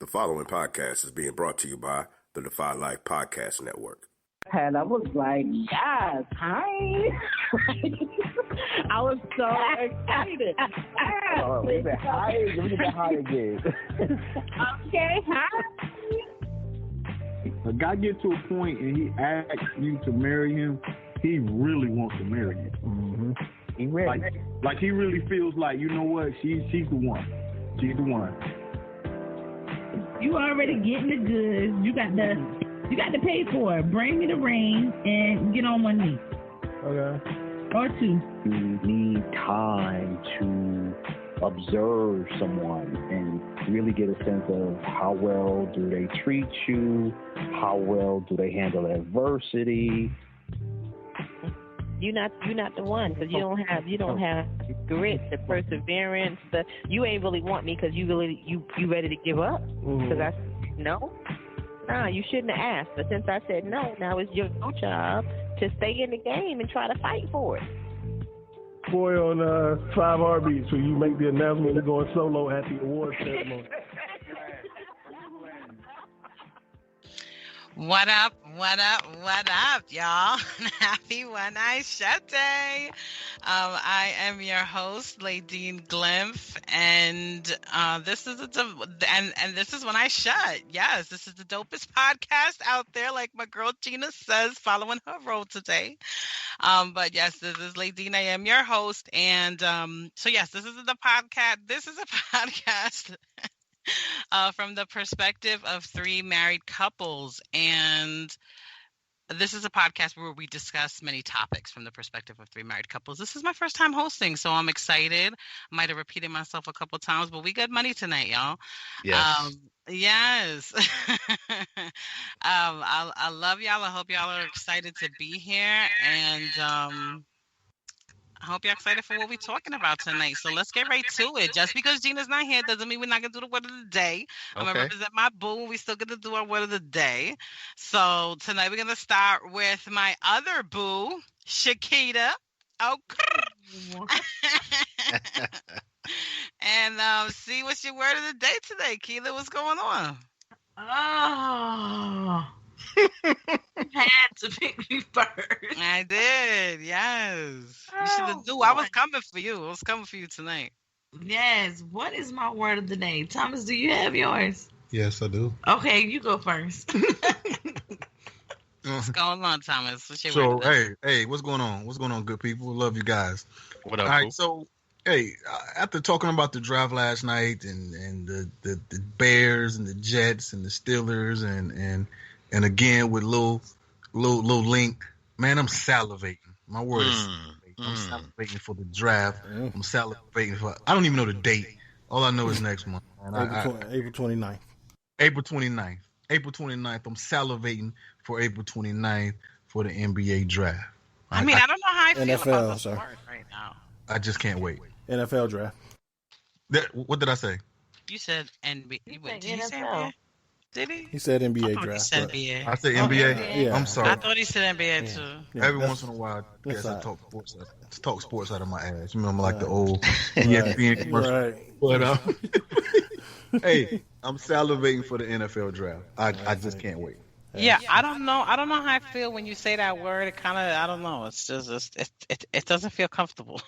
The following podcast is being brought to you by the Defy Life Podcast Network. And I was like, yes, hi. I was so excited. Oh, we said hi. Give me the hi again. Okay, hi. A guy get to a point and he asks you to marry him, he really wants to marry you. Mm-hmm. He ready. Like he really feels like, you know what, she's the one. She's the one. You already getting the goods. You got to pay for it. Bring me the ring and get on one knee. Okay. Or two. You need time to observe someone and really get a sense of how well do they treat you, how well do they handle adversity. You're not the one because you don't have grit, the perseverance. You ain't really want me because you ready to give up. Because I said no. Nah, you shouldn't have asked. But since I said no, now it's your job to stay in the game and try to fight for it. Boy on 5 Heartbeats when you make the announcement you're going solo at the awards ceremony. What up, y'all? Happy One Eye Shut Day. I am your host, Ladine Glimpf, and this is this is When I Shut. Yes, this is the dopest podcast out there, like my girl Gina says, following her role today. But yes, this is Ladine. I am your host, and so yes, this is the podcast. This is a podcast. From the perspective of 3 married couples. And this is a podcast where we discuss many topics from the perspective of 3 married couples. This is my first time hosting, so I'm excited. I might have repeated myself a couple times, but we got money tonight, y'all. Yes. Yes. I love y'all. I hope y'all are excited to be here. And I hope you're excited for what we're talking about tonight. So let's get right to it. Just because Gina's not here doesn't mean we're not going to do the word of the day. I'm going to represent my boo. We're still going to do our word of the day. So tonight we're going to start with my other boo, Shakita. Okay. And see what's your word of the day today, Keela. What's going on? Oh. Had to pick me first. I did, yes. You should have do. I was coming for you. I was coming for you tonight. Yes. What is my word of the day? Thomas, do you have yours? Yes, I do. Okay, you go first. What's going on, Thomas? What's your word of the day? Hey, what's going on? What's going on, good people? Love you guys. What up, all right, so, hey, after talking about the draft last night and the Bears and the Jets and the Steelers and again with Lil Link, man, I'm salivating. My word is salivating. I'm salivating for the draft. I'm salivating for, I don't even know the date. All I know is next month. April 29th. April 29th. April 29th. I'm salivating for April 29th for the NBA draft. I don't know how I feel NFL, about the sir. sport right now. I just can't wait. NFL draft. What did I say? You said NBA. Did he say NFL. NBA? Did he? He said NBA He draft. said NBA. I said NBA. Yeah. I'm sorry. I thought he said NBA too. Yeah, Every once in a while, I guess I right. talk sports out of my ass. You know, I'm like the old Right. ESPN commercial. Right. But hey, I'm salivating for the NFL draft. I just can't wait. Yeah, I don't know how I feel when you say that word. It kind of, I don't know. It's just, it doesn't feel comfortable.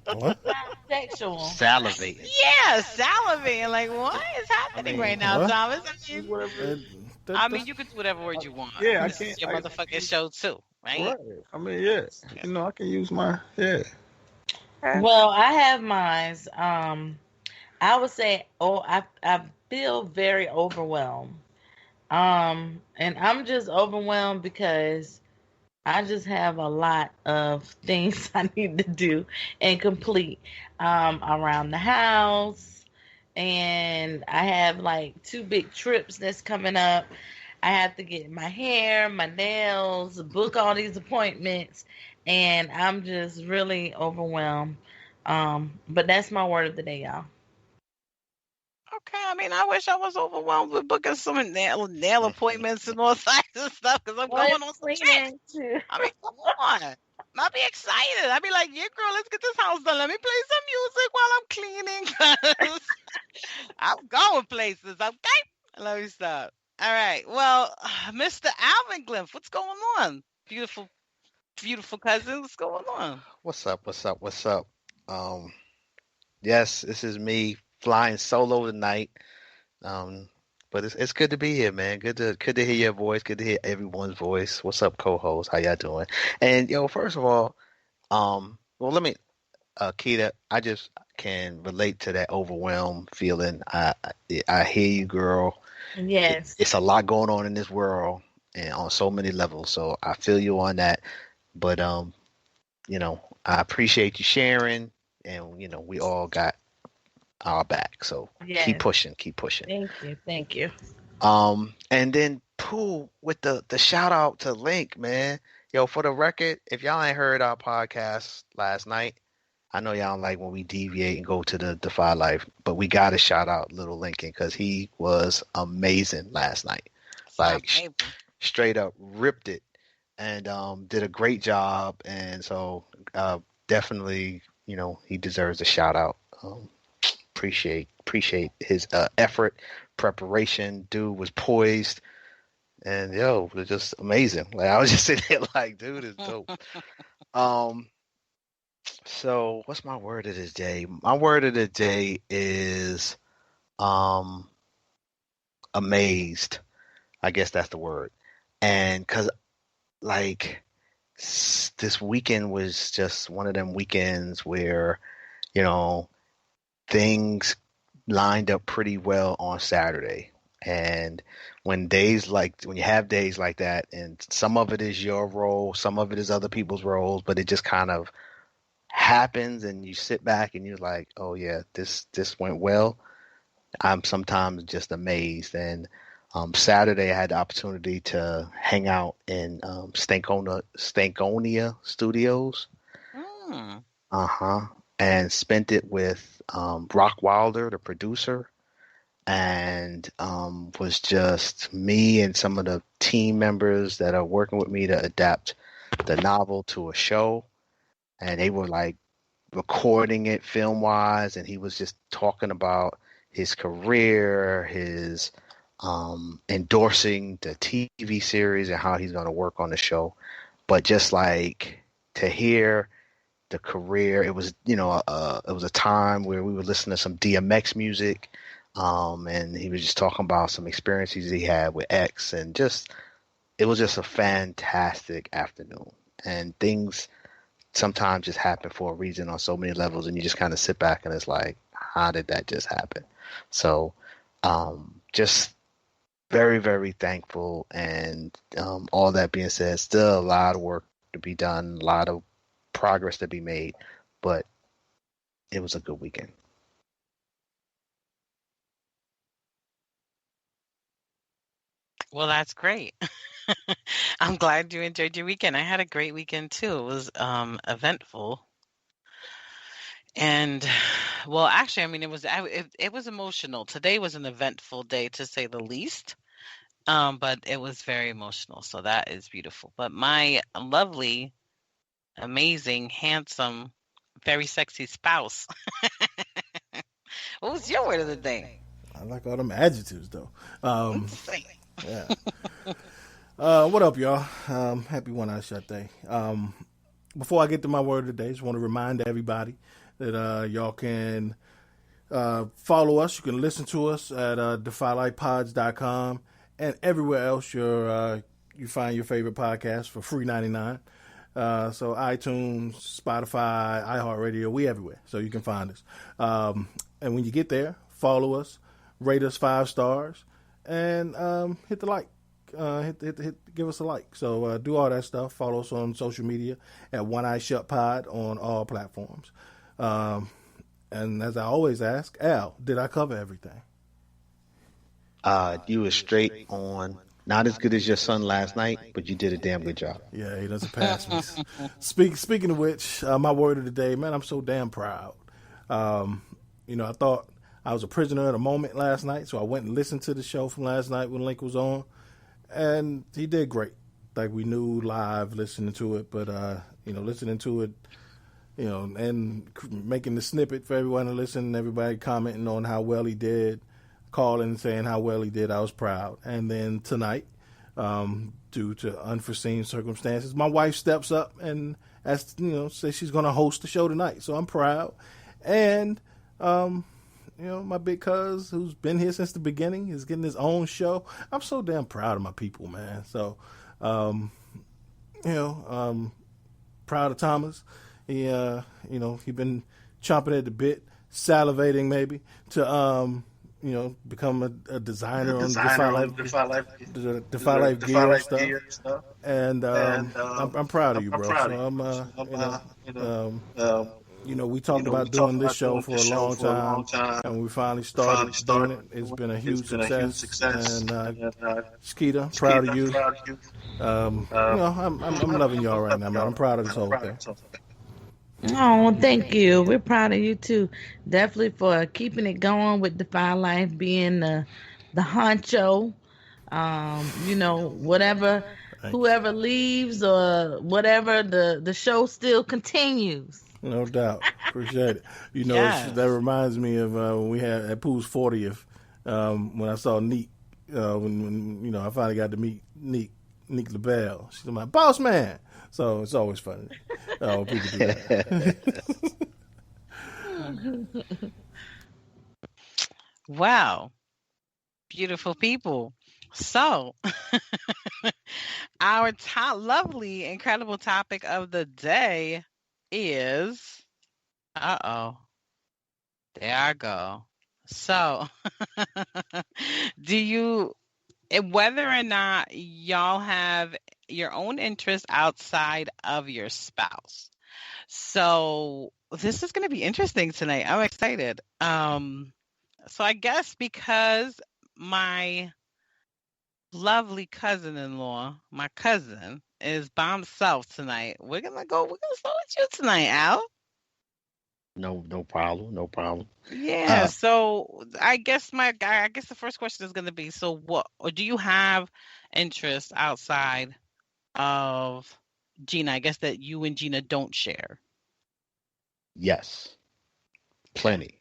What? Sexual. Salivate. Yeah, salivating. Like, what is happening right now, what? Thomas? I mean, That's- you can do whatever word you want. Yeah, I This is can't- your motherfucking show too, right? Right. I mean, yeah. You know, I can use my Well, I have mine. I would say, I feel very overwhelmed. And I'm just overwhelmed because I just have a lot of things I need to do and complete around the house. And I have like 2 big trips that's coming up. I have to get my hair, my nails, book all these appointments. And I'm just really overwhelmed. But that's my word of the day, y'all. Okay, I mean, I wish I was overwhelmed with booking some nail appointments and all types of stuff because I'm going on some trips. I mean, come on. I'll be excited. I'll be like, yeah, girl, let's get this house done. Let me play some music while I'm cleaning. I'm going places, okay? Let me stop. All right. Well, Mr. Alvin Glimpse, what's going on? Beautiful, beautiful cousin, what's going on? What's up? What's up? What's up? Um, yes, this is me flying solo tonight. Um, but it's good to be here, man. Good to hear your voice. Good to hear everyone's voice. What's up, co-host? How y'all doing? And first of all, well, let me, Keita, I just can relate to that overwhelmed feeling. I hear you, girl. Yes. It's a lot going on in this world and on so many levels. So I feel you on that. But I appreciate you sharing, and we all got our back. So Yes. keep pushing. Thank you. And then Pooh with the shout out to Link, man. Yo, for the record, if y'all ain't heard our podcast last night, I know y'all don't like when we deviate and go to the Defy Life, but we got to shout out Little Lincoln because he was amazing last night. Like straight up ripped it and did a great job. And so definitely, he deserves a shout out. Appreciate his effort, preparation. Dude was poised, and it was just amazing. Like I was just sitting there like, dude is dope. So what's my word of the day? My word of the day is amazed. I guess that's the word. And because like this weekend was just one of them weekends where things lined up pretty well on Saturday. And when you have days like that, and some of it is your role, some of it is other people's roles, but it just kind of happens and you sit back and you're like, oh yeah, this went well. I'm sometimes just amazed. And Saturday I had the opportunity to hang out in Stankonia Studios. And spent it with Rock Wilder, the producer, and was just me and some of the team members that are working with me to adapt the novel to a show. And they were like recording it film wise, and he was just talking about his career, his endorsing the TV series and how he's going to work on the show. But just like to hear the career, it was it was a time where we were listening to some DMX music, and he was just talking about some experiences he had with X, and it was just a fantastic afternoon. And things sometimes just happen for a reason on so many levels, and you just kind of sit back and it's like, how did that just happen? So just very, very thankful. And all that being said, still a lot of work to be done, a lot of progress to be made, but it was a good weekend. Well, that's great. I'm glad you enjoyed your weekend. I had a great weekend too. It was eventful. And well, actually, I mean, it was emotional. Today was an eventful day to say the least. But it was very emotional. So that is beautiful. But my lovely, amazing, handsome, very sexy spouse. What was your word of the day? I like all them adjectives though. Yeah. What up, y'all? Happy One Eye Shut Day. Before I get to my word of the day, I just want to remind everybody that y'all can follow us. You can listen to us at defylightpods.com and everywhere else you find your favorite podcast for free 99. So iTunes, Spotify, iHeartRadio, we everywhere. So you can find us. And when you get there, follow us, rate us 5 stars, and hit the like. Give us a like. So do all that stuff. Follow us on social media at One Eye Shut Pod on all platforms. And as I always ask, Al, did I cover everything? You were straight on. Not as good as your son last night, but you did a damn good job. Yeah, he doesn't pass me. Speaking of which, my word of the day, man, I'm so damn proud. I thought I was a prisoner of the moment last night, so I went and listened to the show from last night when Link was on, and he did great. Like we knew live listening to it, but listening to it, and making the snippet for everyone to listen, everybody commenting on how well he did. calling and saying how well he did. I was proud. And then tonight, due to unforeseen circumstances, my wife steps up and says she's going to host the show tonight. So I'm proud. And my big cuz, who's been here since the beginning, is getting his own show. I'm so damn proud of my people, man. So, proud of Thomas. He been chomping at the bit, salivating maybe to, become a designer on the Defy Life gear stuff. And I'm proud of you, bro. We talked about doing this show for a long time, and we finally started doing it. It's been a huge success. And Skeeta, proud of you. I'm loving y'all right now, man. I'm proud of this whole thing. Oh, thank you. We're proud of you too. Definitely for keeping it going with Defy Life, being the honcho. Whoever leaves or whatever, the show still continues. No doubt. Appreciate it. Yes. That reminds me of when we had at Pooh's 40th, when I saw Neek, when I finally got to meet Neek LaBelle. She's my boss man. So it's always funny. People do that. Wow. Beautiful people. So, our lovely, incredible topic of the day is, there I go. So, whether or not y'all have your own interests outside of your spouse. So this is going to be interesting tonight. I'm excited. So I guess because my lovely cousin-in-law, my cousin, is by himself tonight, we're gonna start with you tonight, Al. No problem. Yeah. So I guess the first question is gonna be: so what? Or do you have interests outside of Gina? I guess that you and Gina don't share. Yes, plenty.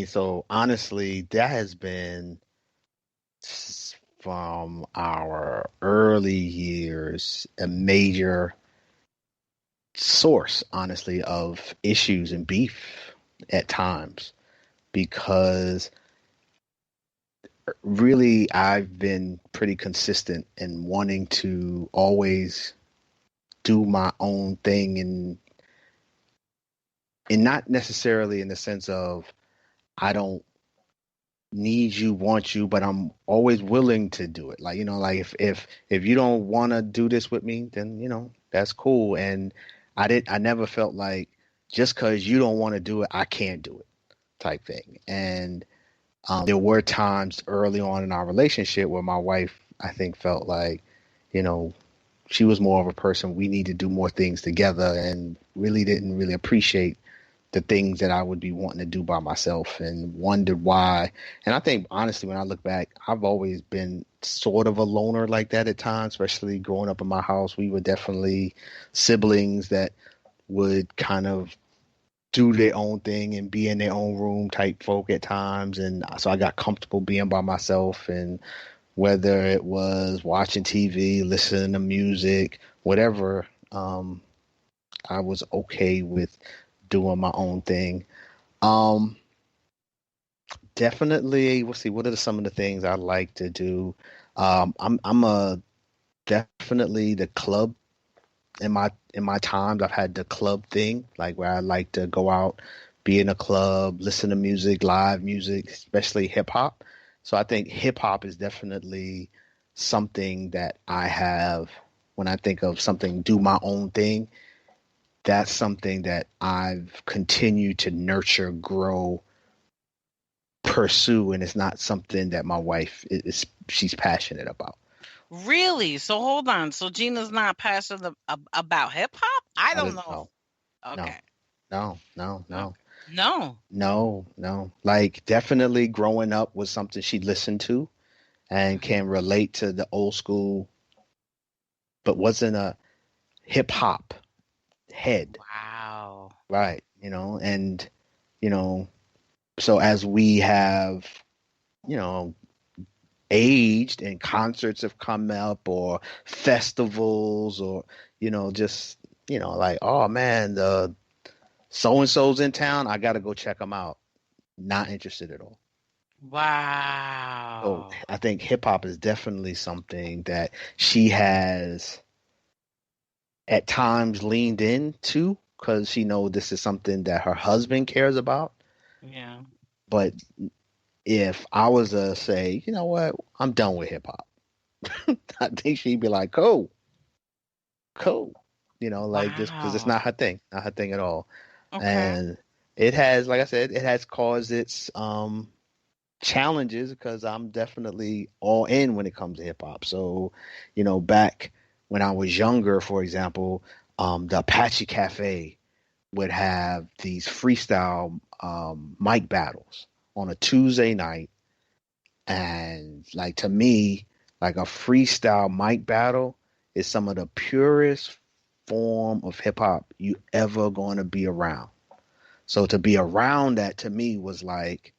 So honestly, that has been from our early years a major source, honestly, of issues and beef at times, because really I've been pretty consistent in wanting to always do my own thing, and not necessarily in the sense of I don't need you, want you, but I'm always willing to do it. Like, if you don't want to do this with me, then, that's cool. And I never felt like just because you don't want to do it, I can't do it type thing. And there were times early on in our relationship where my wife, I think, felt like, she was more of a person, we need to do more things together, and really didn't really appreciate the things that I would be wanting to do by myself, and wondered why. And I think, honestly, when I look back, I've always been sort of a loner like that at times, especially growing up in my house. We were definitely siblings that would kind of do their own thing and be in their own room type folk at times. And so I got comfortable being by myself, and whether it was watching TV, listening to music, whatever, I was okay with doing my own thing. Definitely, we'll see. What are some of the things I like to do? I'm definitely the club. In my times, I've had the club thing, like where I like to go out, be in a club, listen to music, live music, especially hip hop. So I think hip hop is definitely something that I have when I think of something, do my own thing. That's something that I've continued to nurture, grow, pursue, and it's not something that my wife she's passionate about. Really? So hold on. So Gina's not passionate about hip hop? I don't know. Okay. No. Like, definitely growing up was something she listened to and can relate to the old school, but wasn't a hip hop head. Wow. Right. And, so as we have aged and concerts have come up or festivals or just like, oh man, the so and so's in town, I gotta go check them out. Not interested at all. So Wow. I think hip hop is definitely something that she has at times leaned into because she knows this is something that her husband cares about. Yeah. But if I was to say, you know what, I'm done with hip hop, I think she'd be like, cool. Like just because it's not Wow. her thing at all. Okay. And it has, like I said, it has caused its challenges because I'm definitely all in when it comes to hip hop. So, back when I was younger, for example, the Apache Cafe would have these freestyle mic battles on a Tuesday night. And like to me, like a freestyle mic battle is some of the purest form of hip hop you ever going to be around. So to be around that to me was like,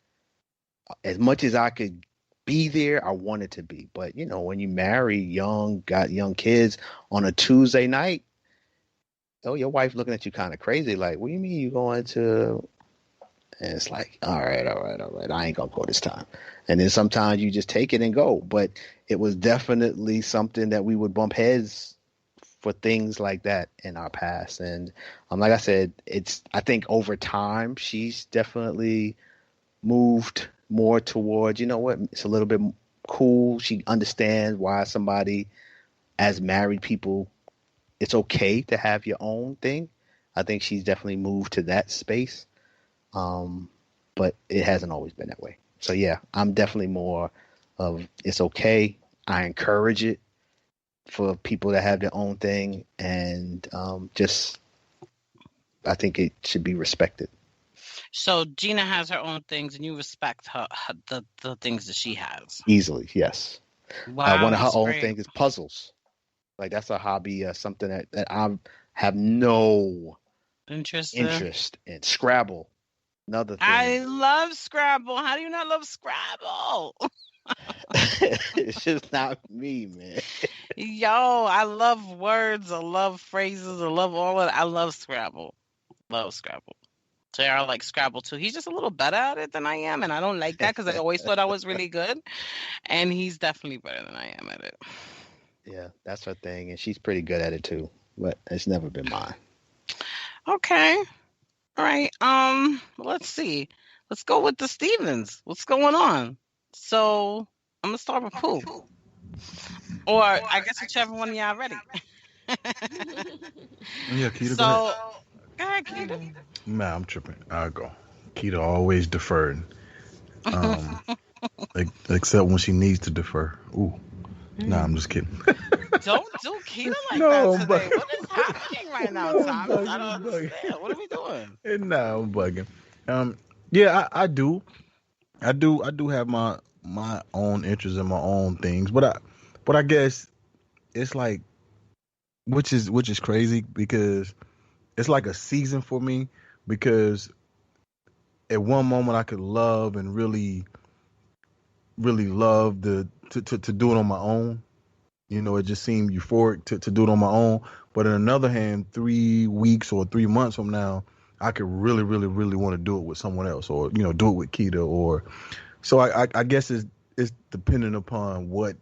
as much as I could be there, I wanted to be. But when you marry young, got young kids on a Tuesday night, oh, your wife looking at you kind of crazy, like, what do you mean you going to? And it's like, all right, I ain't gonna go this time. And then sometimes you just take it and go. But it was definitely something that we would bump heads for things like that in our past. And like I said, I think over time she's definitely moved more towards, it's a little bit cool. She understands why somebody, as married people, it's okay to have your own thing. I think she's definitely moved to that space. But it hasn't always been that way. So yeah, I'm definitely more of it's okay. I encourage it for people to have their own thing, and I think it should be respected. So Gina has her own things, and you respect the things that she has. Easily, yes. Wow, one of her that's own great. things is puzzles. Like that's a hobby, something that I have no interest in. Scrabble, another thing. I love Scrabble. How do you not love Scrabble? It's just not me, man. Yo, I love words. I love phrases. I love all of it. I love Scrabble. Love Scrabble. JR likes Scrabble too. He's just a little better at it than I am, and I don't like that because I always thought I was really good, and he's definitely better than I am at it. Yeah, that's her thing, and she's pretty good at it too, but it's never been mine. Okay. All right. Let's see. Let's go with the Stevens. What's going on? So I'm gonna start with Pooh. Or I guess whichever one y'all ready. Yeah, Keita, so, go ahead, Keita. Nah, I'm tripping. I'll go. Keita always deferred. Except when she needs to defer. Ooh. Nah, I'm just kidding. Don't do Keita like that today. What is happening right now, Thomas? I don't understand. What are we doing? Nah, I'm bugging. Yeah, I do. I do have my own interests and my own things, but I guess it's like, which is crazy because it's like a season for me, because at one moment I could love and really love to do it on my own. It just seemed euphoric to do it on my own. But on another hand, 3 weeks or 3 months from now, I could really want to do it with someone else, or do it with Keita, or so. I guess it's dependent upon what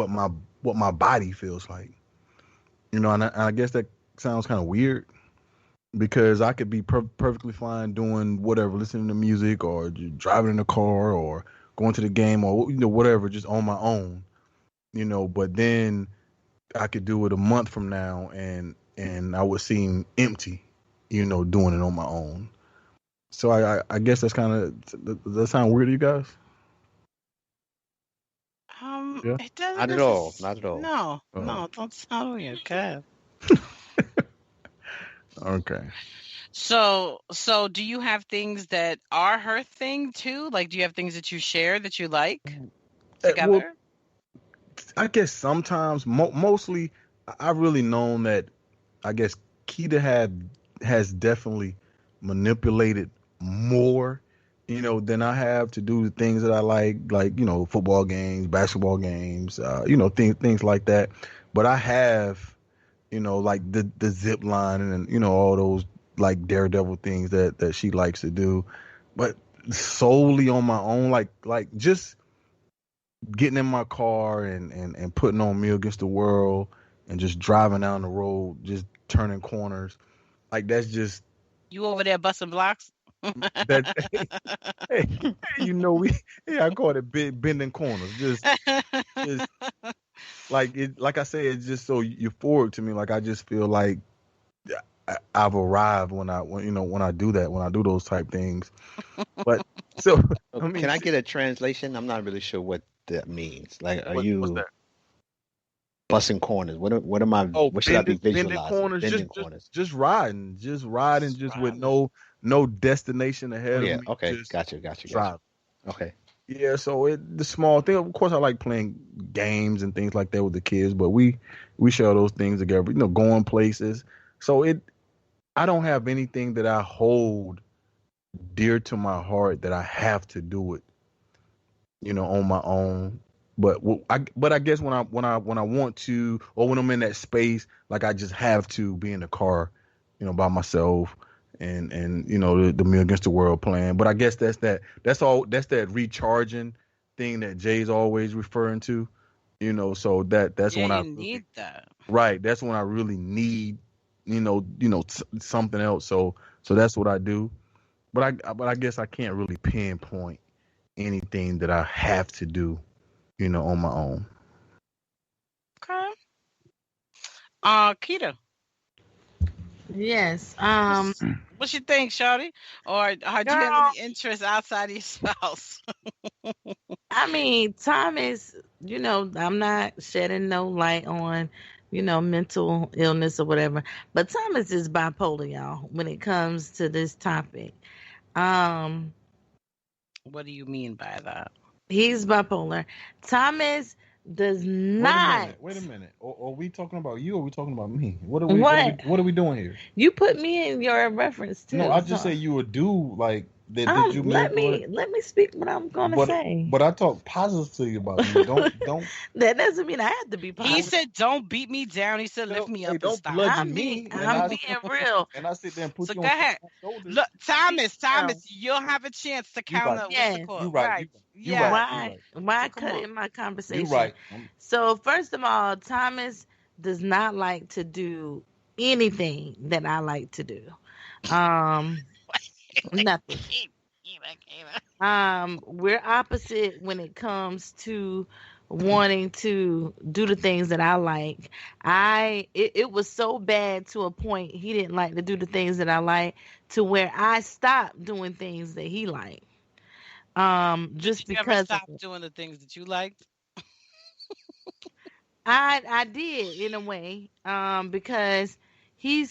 my body feels like. And I guess that sounds kind of weird, because I could be perfectly fine doing whatever, listening to music or driving in a car or going to the game or whatever, just on my own. But then I could do it a month from now and I would seem empty, doing it on my own. So I guess that's kind of, does that sound weird to you guys? Yeah. It doesn't. Not at all. Not at all. No, no, don't sound weird. Okay. Okay. So do you have things that are her thing too? Like, do you have things that you share that you like together? Well, I guess sometimes, mostly, I've really known that I guess Keita has definitely manipulated more than I have to do the things that I like, football games, basketball games, things like that. But I have, like the zip line and all those like daredevil things that she likes to do, but solely on my own, like just getting in my car and putting on Me Against the World and just driving down the road, just turning corners, like that's just You over there busting blocks? that. Hey, I call it bending corners, just like it, like I say, it's just so euphoric to me. Like I just feel like I've arrived when I do that, when I do those type things. But so can I get a translation? I'm not really sure what that means. Like, are what's you that? What am I? Oh, what should I be visualizing? Bending corners, just riding, just with no destination ahead of me. Okay, just gotcha. Drive. Okay. Yeah, so the small thing. Of course, I like playing games and things like that with the kids, but we share those things together. Going places. So I don't have anything that I hold dear to my heart that I have to do it, on my own. But I guess when I want to, or when I'm in that space, like I just have to be in the car, by myself, and the Me Against the World playing. But I guess that's that recharging thing that Jay's always referring to, So that's when I need that. Right, that's when I really need, something else. So that's what I do. But I guess I can't really pinpoint anything that I have to do, on my own. Okay. Keita. Yes. What you think, Shawty? Or do you have any interest outside of your spouse? I mean, Thomas, I'm not shedding no light on, mental illness or whatever. But Thomas is bipolar, y'all, when it comes to this topic. What do you mean by that? He's bipolar. Thomas does not. Wait a minute. Are we talking about you or are we talking about me? What are we doing here? You put me in your reference too. No, I just say you would do like that. Did you let me speak what I'm gonna say. But I talk positively about you. Don't. That doesn't mean I have to be positive. He said, "Don't beat me down." He said, "Lift me up." Don't bludgeon me. I'm being real. And I sit there and put you go ahead. Look, Thomas, you'll have a chance to counter. Yes, you're right. Why cut in my conversation? You're right. So first of all, Thomas does not like to do anything that I like to do. Nothing. We're opposite when it comes to wanting to do the things that I like. It was so bad to a point he didn't like to do the things that I like, to where I stopped doing things that he liked. Just Did you because ever stop doing the things that you liked? I did, in a way, because he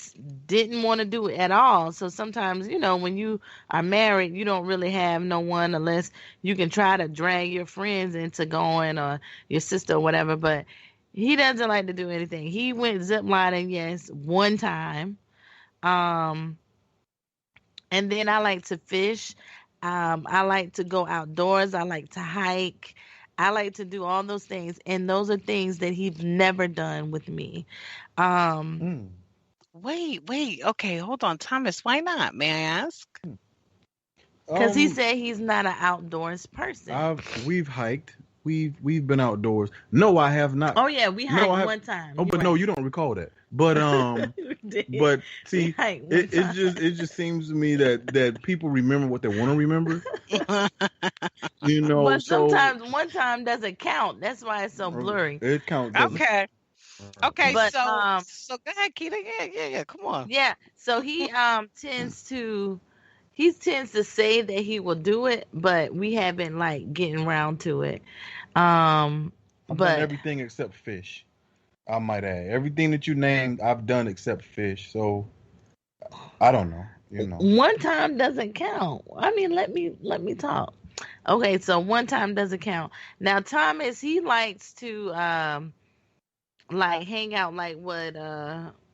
didn't want to do it at all. So sometimes, when you are married, you don't really have no one unless you can try to drag your friends into going, or your sister or whatever. But he doesn't like to do anything. He went ziplining, yes, one time. And then I like to fish. I like to go outdoors. I like to hike. I like to do all those things. And those are things that he's never done with me. Wait. Okay, hold on, Thomas. Why not? May I ask? Because he said he's not an outdoors person. We've hiked. We've been outdoors. No, I have not. Oh yeah, we hiked one time. Oh, but right. No, you don't recall that. But but see, it just seems to me that people remember what they want to remember. But sometimes one time doesn't count. That's why it's so blurry. It counts. Okay, but, so go ahead, Keita. Yeah, come on. Yeah, so he tends to say that he will do it, but we haven't getting around to it. I've done everything except fish. I might add, everything that you named, I've done except fish. So I don't know. One time doesn't count. I mean, let me talk. Okay, so one time doesn't count. Now Thomas, he likes to hang out like what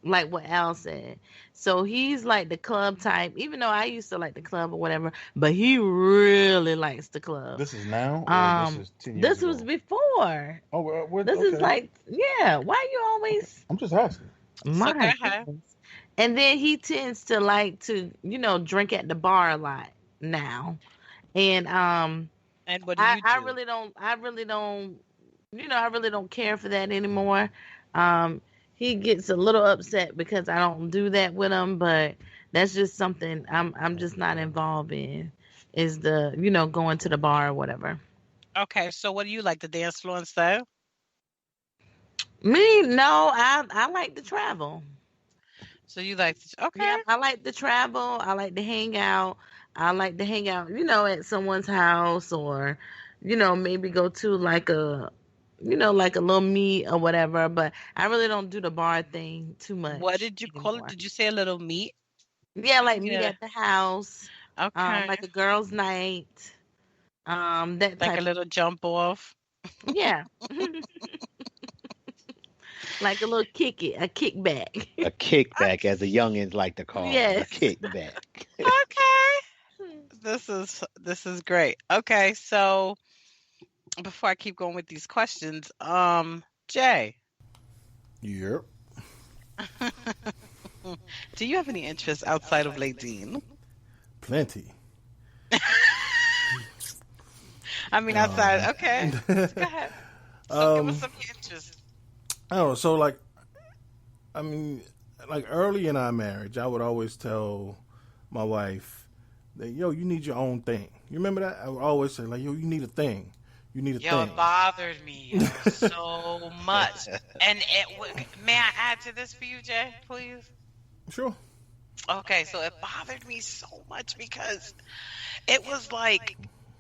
like what Al said. So he's like the club type, even though I used to like the club or whatever, but he really likes the club. This is now, or this is 10 years This ago? was before. Oh, this okay. is like, yeah. Why you always? I'm just asking. My goodness. And then he tends to like to, drink at the bar a lot now. And And what do you do? I really don't, I really don't care for that anymore. He gets a little upset because I don't do that with him, but that's just something I'm just not involved in, is the, going to the bar or whatever. Okay, so what do you like, the dance floor and stuff? Me, no, I like to travel. So you like, okay. Yeah, I like to travel. I like to hang out. I like to hang out, at someone's house, or, maybe go to like a little meet or whatever. But I really don't do the bar thing too much. What did you call it? Did you say a little meet? Yeah, like meet at the house. Okay. Like a girls' night. That like a little jump off. Yeah. Like a little kickback. A kickback, as the youngins like to call it. A kickback. Okay. This is great. Okay, so before I keep going with these questions, Jay. Yep. Do you have any interests outside of Ladine? Plenty. I mean, outside. Okay. Go ahead. So give us some interests. I don't know. So, like early in our marriage, I would always tell my wife that, yo, you need your own thing. You remember that? I would always say, like, yo, you need a thing. You need a thing. It bothered me so much. And may I add to this for you, Jay, please? Sure. Okay, so it bothered me so much because it was like,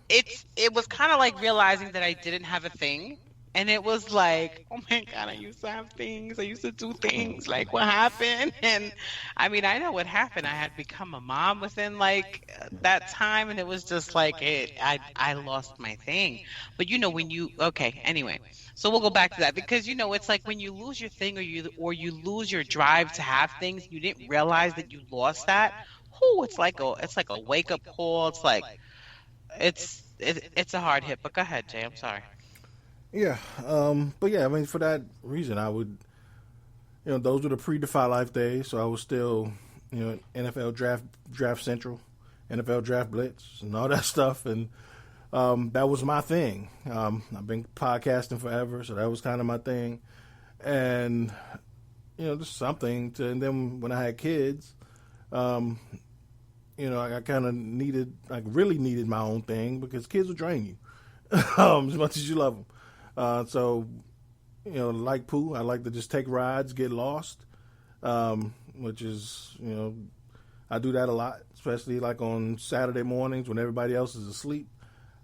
it was kind of like realizing that I didn't have a thing. And it was like, oh my God, I used to have things. I used to do things. Like, what happened? And I mean, I know what happened. I had become a mom within like that time. And it was just like, I lost my thing. But anyway. So we'll go back to that because, it's like when you lose your thing or you lose your drive to have things, you didn't realize that you lost that. It's like a wake up call. It's like, it's a hard hit. But go ahead, Jay. I'm sorry. Yeah, but yeah, I mean, for that reason, I would, those were the pre-Defy Life days, so I was still, NFL Draft Central, NFL Draft Blitz, and all that stuff, and that was my thing. I've been podcasting forever, so that was kind of my thing, and, just something to, and then when I had kids, I kind of really needed my own thing, because kids will drain you, as much as you love them. So, like Pooh, I like to just take rides, get lost, which is, I do that a lot, especially like on Saturday mornings when everybody else is asleep.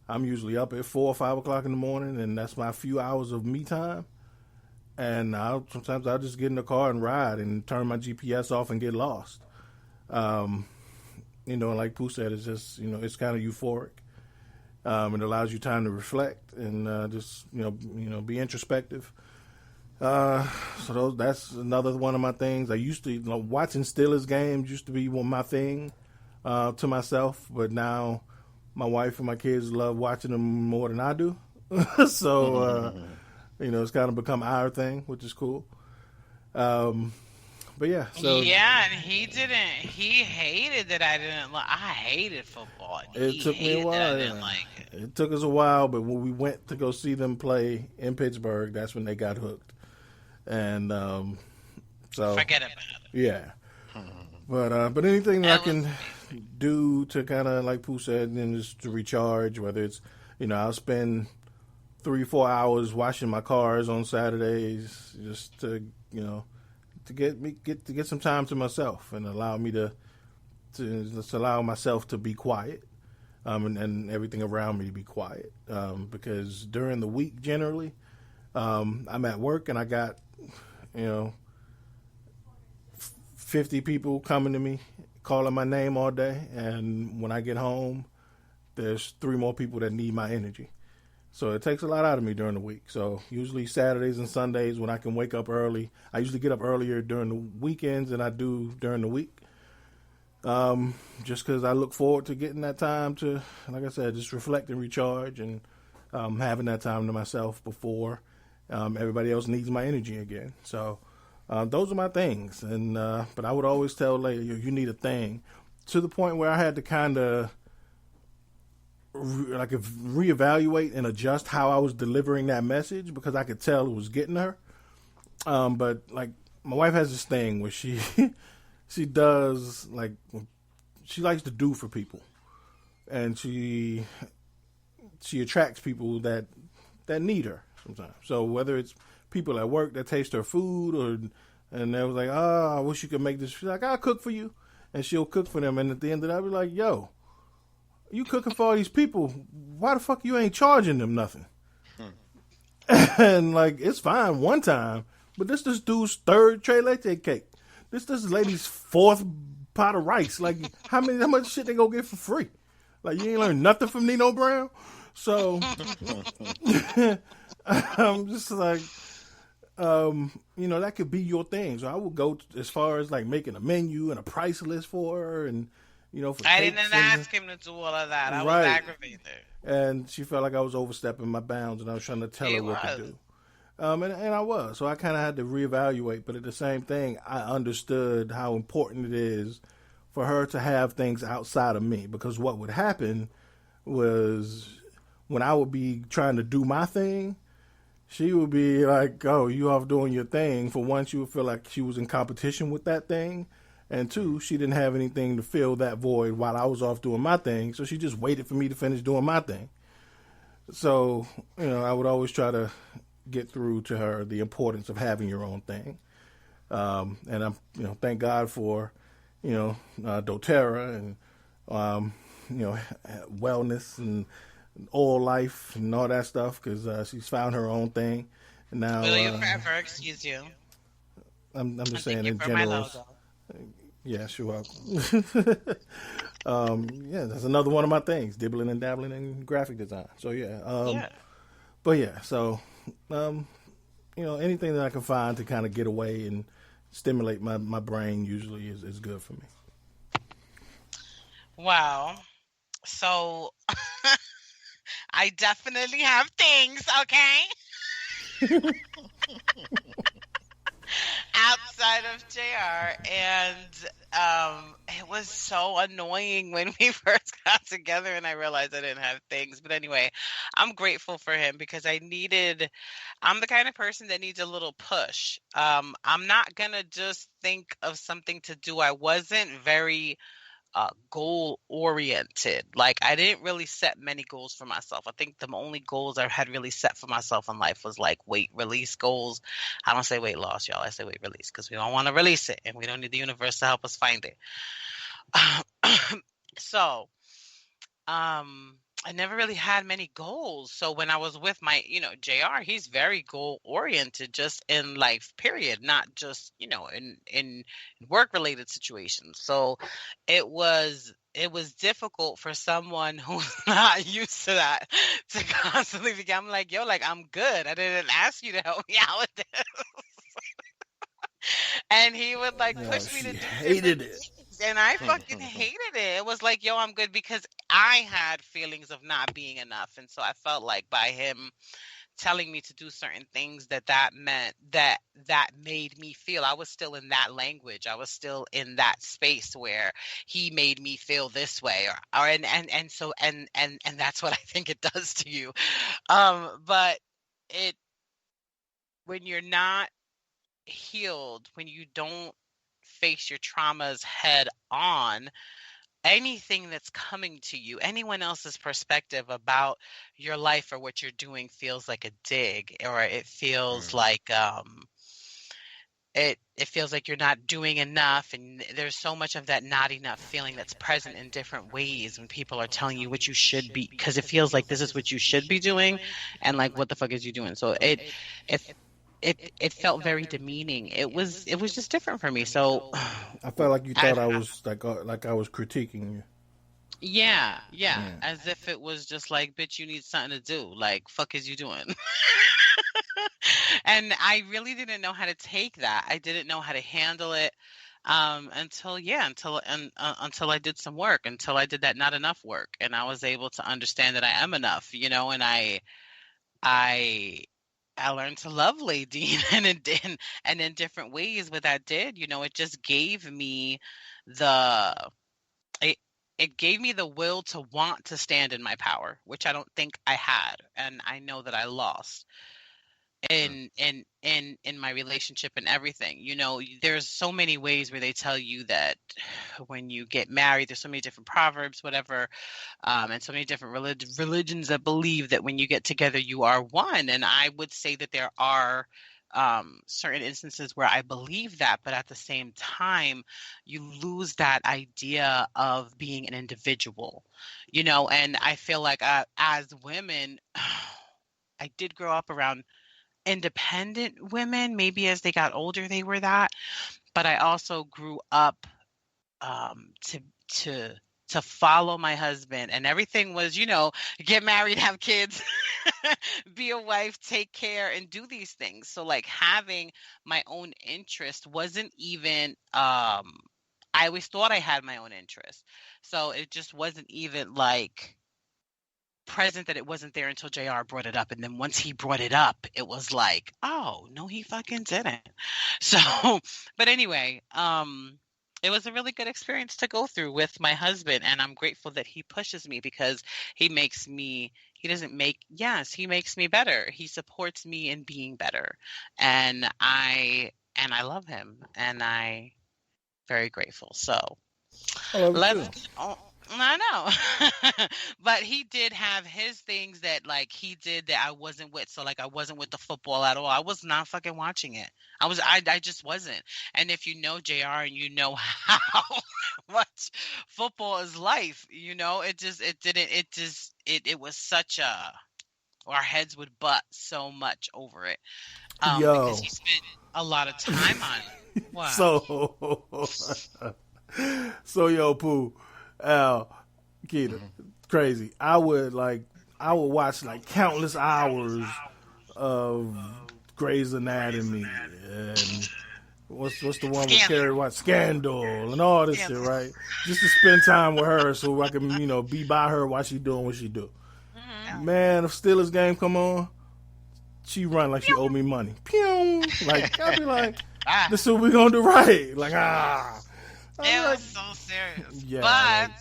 I'm usually up at 4 or 5 o'clock in the morning, and that's my few hours of me time. And sometimes I'll just get in the car and ride and turn my GPS off and get lost. Like Pooh said, it's just, it's kind of euphoric. It allows you time to reflect and just be introspective. So that's another one of my things. I used to watching Steelers games used to be my thing to myself, but now my wife and my kids love watching them more than I do. So it's kind of become our thing, which is cool. But yeah, so yeah, and he hated that I didn't like. I hated football. It took me a while. I didn't like it. It took us a while, but when we went to go see them play in Pittsburgh, that's when they got hooked. And so forget about it. Yeah, but anything that I can do to kind of, like Pooh said, and just to recharge, whether it's I'll spend 3-4 hours washing my cars on Saturdays just to to get some time to myself and allow me to just allow myself to be quiet, and everything around me to be quiet, because during the week generally, I'm at work and I got 50 people coming to me calling my name all day, and when I get home there's 3 more people that need my energy. So it takes a lot out of me during the week. So usually Saturdays and Sundays when I can wake up early. I usually get up earlier during the weekends than I do during the week. Just because I look forward to getting that time to, like I said, just reflect and recharge, and having that time to myself before everybody else needs my energy again. So those are my things. And but I would always tell Leia, you need a thing, to the point where I had to kind of reevaluate and adjust how I was delivering that message, because I could tell it was getting her. But like, my wife has this thing where she does, like, she likes to do for people, and she attracts people that need her sometimes. So whether it's people at work that taste her food, and they was like, oh, I wish you could make this. She's like, I'll cook for you, and she'll cook for them. And at the end of that, I'll be like, yo, you cooking for all these people, why the fuck you ain't charging them nothing? And like, it's fine one time, but this dude's third tray latte cake. This lady's fourth pot of rice. Like, how much shit they gonna get for free? Like, you ain't learned nothing from Nino Brown. So I'm just like, that could be your thing. So I would go as far as like making a menu and a price list for her, and for I didn't ask him to do all of that. I was aggravated. And she felt like I was overstepping my bounds, and I was trying to tell her what to do. And I was. So I kind of had to reevaluate. But at the same thing, I understood how important it is for her to have things outside of me. Because what would happen was, when I would be trying to do my thing, she would be like, oh, you off doing your thing. For one, she would feel like she was in competition with that thing. And two, she didn't have anything to fill that void while I was off doing my thing. So she just waited for me to finish doing my thing. So, I would always try to get through to her the importance of having your own thing. And I'm, thank God for, doTERRA and, wellness and oil life and all that stuff, because she's found her own thing. And now, will you forever excuse you? I'm just saying in general. Yeah, sure. That's another one of my things, dibbling and dabbling in graphic design. So but yeah, so anything that I can find to kind of get away and stimulate my brain usually is good for me. Wow. So I definitely have things, okay? Outside of JR, and it was so annoying when we first got together and I realized I didn't have things. But anyway, I'm grateful for him, because I'm the kind of person that needs a little push. I'm not gonna just think of something to do. I wasn't very goal oriented. Like, I didn't really set many goals for myself. I think the only goals I had really set for myself in life was like weight release goals. I don't say weight loss, y'all. I say weight release, because we don't want to release it, and we don't need the universe to help us find it. So, I never really had many goals. So when I was with my, JR, he's very goal oriented, just in life, period, not just, in work related situations. So it was difficult for someone who's not used to that to constantly be, I'm like, yo, like, I'm good. I didn't ask you to help me out with this. And he would like push me to do hated it. And I fucking hated it. It was like, yo, I'm good, because I had feelings of not being enough. And so I felt like by him telling me to do certain things that meant that made me feel I was still in that language. I was still in that space where he made me feel this way, and that's what I think it does to you. But when you're not healed, when you don't face your traumas head on, anything that's coming to you, anyone else's perspective about your life or what you're doing, feels like a dig, or it feels like it feels like you're not doing enough. And there's so much of that not enough feeling that's present in different ways when people are telling you what you should be, because it feels like this is what you should be doing, and like, what the fuck is you doing? So it felt very demeaning. It was just different for me. So I felt like you thought I was like I was critiquing you. Yeah, yeah. Yeah. As if it was just like, bitch, you need something to do. Like, fuck is you doing? And I really didn't know how to take that. I didn't know how to handle it until I did some work, until I did that not enough work, and I was able to understand that I am enough, and I I learned to love Ladine and in different ways. What that did, it just gave me the it, it gave me the will to want to stand in my power, which I don't think I had, and I know that I lost in my relationship and everything. There's so many ways where they tell you that when you get married, there's so many different proverbs, whatever, and so many different religions that believe that when you get together, you are one. And I would say that there are certain instances where I believe that, but at the same time, you lose that idea of being an individual, and I feel like as women, I did grow up around independent women. Maybe as they got older, they were that. But I also grew up to to to follow my husband, and everything was, get married, have kids, be a wife, take care, and do these things. So like having my own interest wasn't even. I always thought I had my own interest, so it just wasn't even like present, that it wasn't there until JR brought it up. And then once he brought it up, it was like, oh, no, he fucking didn't. So, but anyway, it was a really good experience to go through with my husband. And I'm grateful that he pushes me, because he makes me better. He supports me in being better. And I love him, and I very grateful. So let's I know. But he did have his things that like he did that I wasn't with. So like I wasn't with the football at all. I was not fucking watching it. I just wasn't. And if you know JR and you know how much football is life, it was such our heads would butt so much over it. Because he spent a lot of time on it. Wow. So yo, Pooh, Al, Keita, crazy. I would watch like countless hours of Grey's Anatomy and what's the one with Carrie White, Scandal, and all this shit, right? Just to spend time with her, so I can be by her while she doing what she do. Mm-hmm. Man, if Steelers game come on, she run like she owe me money. Pew! Like I'll be like, this is what we gonna do, right? Like It was so serious. Yeah, but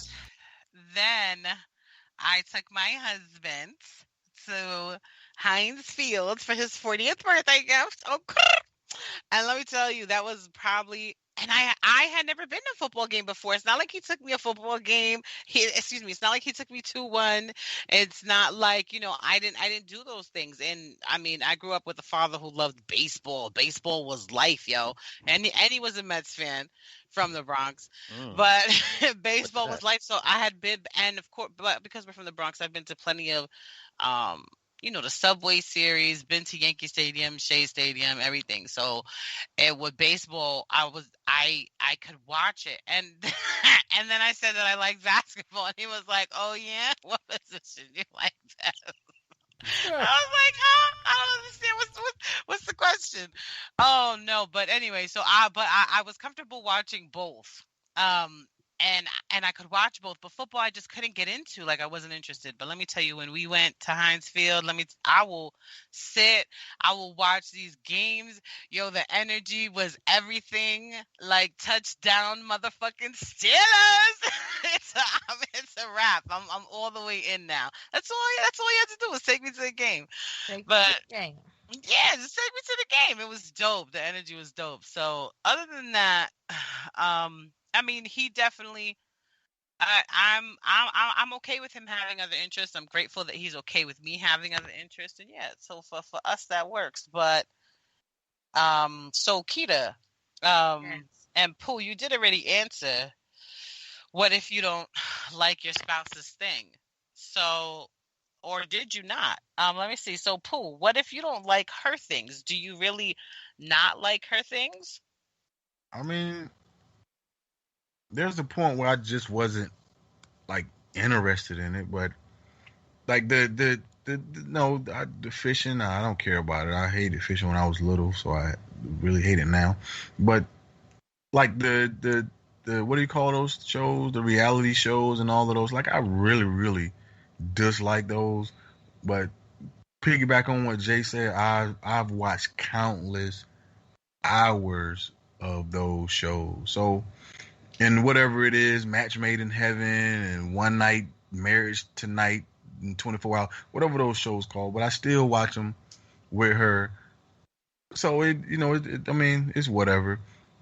then I took my husband to Heinz Field for his 40th birthday gift. And let me tell you, that was probably, and I had never been to a football game before. It's not like he took me a football game. It's not like he took me to one. It's not like, I didn't do those things. And I mean, I grew up with a father who loved baseball. Baseball was life, yo. And he was a Mets fan from the Bronx. But baseball was life. So I had been, and of course, but because we're from the Bronx, I've been to plenty of the Subway Series, been to Yankee Stadium, Shea Stadium, everything. So with baseball, I could watch it. And and then I said that I like basketball, and he was like, oh yeah, what position do you like best? I was like, huh? I don't understand. What's the question? Oh no, but anyway, so I was comfortable watching both. And I could watch both, but football I just couldn't get into. Like I wasn't interested. But let me tell you, when we went to Heinz Field, I will watch these games. Yo, the energy was everything. Like touchdown, motherfucking Steelers. It's a wrap. I'm all the way in now. That's all you had to do was take me to the game. Yeah, just take me to the game. It was dope. The energy was dope. So other than that, I mean, he definitely. I'm okay with him having other interests. I'm grateful that he's okay with me having other interests, and yeah, so for us that works. But so Keita, and Pooh, you did already answer. What if you don't like your spouse's thing? So, or did you not? Let me see. So Pooh, what if you don't like her things? Do you really not like her things? I mean, there's a point where I just wasn't like interested in it, but like the fishing, I don't care about it. I hated fishing when I was little, so I really hate it now. But like the what do you call those shows? The reality shows and all of those. Like I really dislike those. But piggyback on what Jay said, I've watched countless hours of those shows. So, and whatever it is, Match Made in Heaven and One Night Marriage Tonight and 24 Hours, whatever those shows called, but I still watch them with her. So I mean, it's whatever.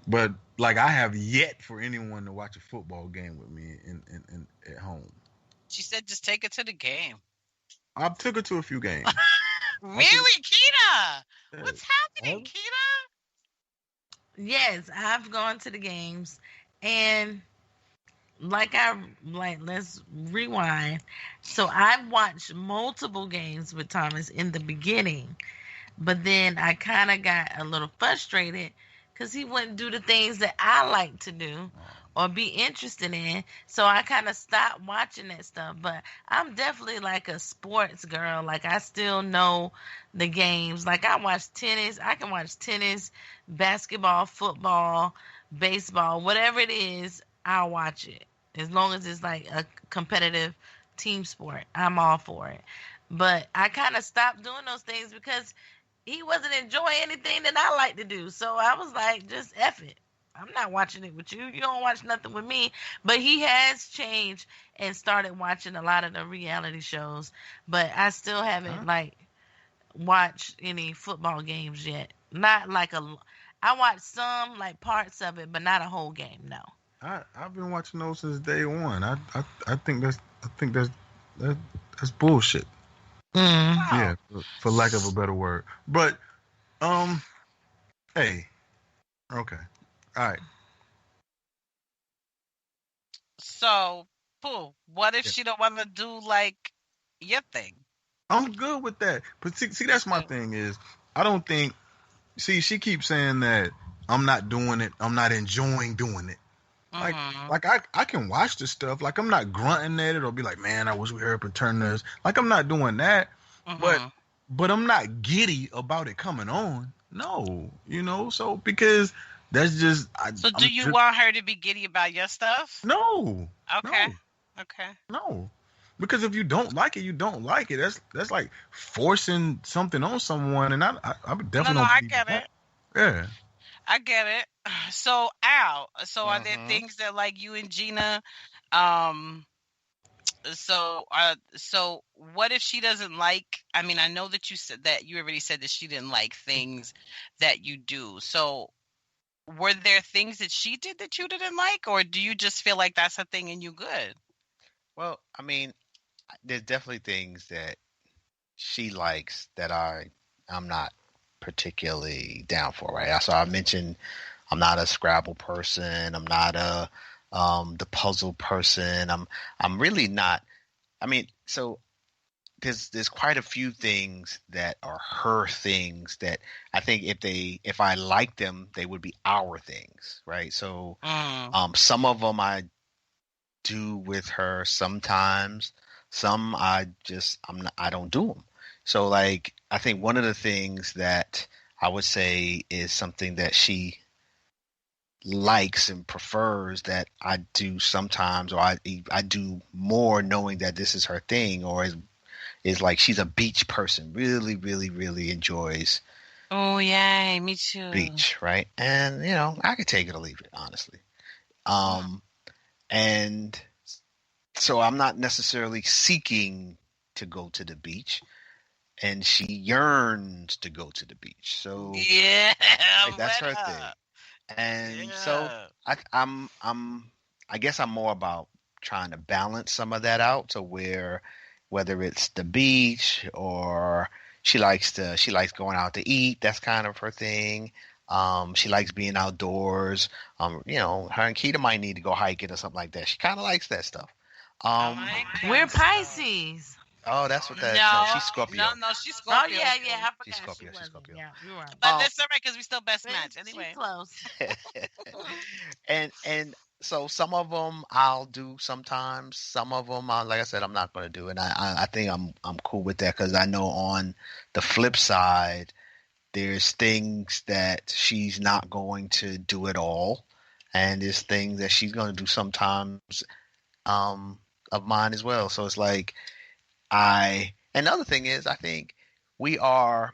But like, I have yet for anyone to watch a football game with me in at home. She said, just take it to the game. I took her to a few games. Really, Kita? What's happening, Kita? Yes, I've gone to the games, and let's rewind. So I watched multiple games with Thomas in the beginning, but then I kind of got a little frustrated because he wouldn't do the things that I like to do or be interested in. So I kind of stopped watching that stuff. But I'm definitely like a sports girl. Like, I still know the games. Like, I watch tennis. I can watch tennis, basketball, football, baseball, whatever it is, I'll watch it. As long as it's like a competitive team sport, I'm all for it. But I kind of stopped doing those things because he wasn't enjoying anything that I like to do. So I was like, just F it. I'm not watching it with you. You don't watch nothing with me. But he has changed and started watching a lot of the reality shows. But I still haven't watched any football games yet. Not like I watched some like parts of it, but not a whole game. No. I've been watching those since day one. I think that's bullshit. Yeah, for lack of a better word. But hey, okay, all right. So, Pooh, what if she don't want to do like your thing? I'm good with that. But see, that's my thing is I don't think. See, she keeps saying that I'm not doing it. I'm not enjoying doing it. Like I can watch this stuff. Like, I'm not grunting at it or be like, man, I wish we hurry up and turn this. Like, I'm not doing that. But I'm not giddy about it coming on. No, so because that's just. Do you want her to be giddy about your stuff? No. Okay. No. Okay. No. Because if you don't like it, you don't like it. That's like forcing something on someone, and I definitely don't. I get it. Yeah. I get it. So, Al, are there things that like you and Gina, so what if she doesn't like, I mean, I know that you already said that she didn't like things that you do. So were there things that she did that you didn't like, or do you just feel like that's a thing and you good? Well, I mean, there's definitely things that she likes that I'm not particularly down for, right? So I mentioned I'm not a Scrabble person. I'm not the puzzle person. I'm really not. I mean, so there's quite a few things that are her things that I think if I like them, they would be our things, right? So some of them I do with her sometimes. Some I don't do them. So, like, I think one of the things that I would say is something that she likes and prefers that I do sometimes, or I do more knowing that this is her thing, or is like she's a beach person, really, really, really enjoys. Oh, yay, me too. Beach, right? And, I could take it or leave it, honestly. And so I'm not necessarily seeking to go to the beach. And she yearns to go to the beach, so that's her thing. And so I guess I'm more about trying to balance some of that out to whether it's the beach or she likes going out to eat. That's kind of her thing. She likes being outdoors. Her and Keita might need to go hiking or something like that. She kind of likes that stuff. We're Pisces. Oh, that's what that is. No, she's Scorpio. No, she's Scorpio. Oh, yeah, I forgot. She's Scorpio. Yeah, you're right. But that's all right because we still best match anyway. She's close. and So some of them I'll do sometimes. Some of them, like I said, I'm not going to do. And I think I'm cool with that because I know on the flip side, there's things that she's not going to do at all, and there's things that she's going to do sometimes of mine as well. So it's like and the other thing is, I think we are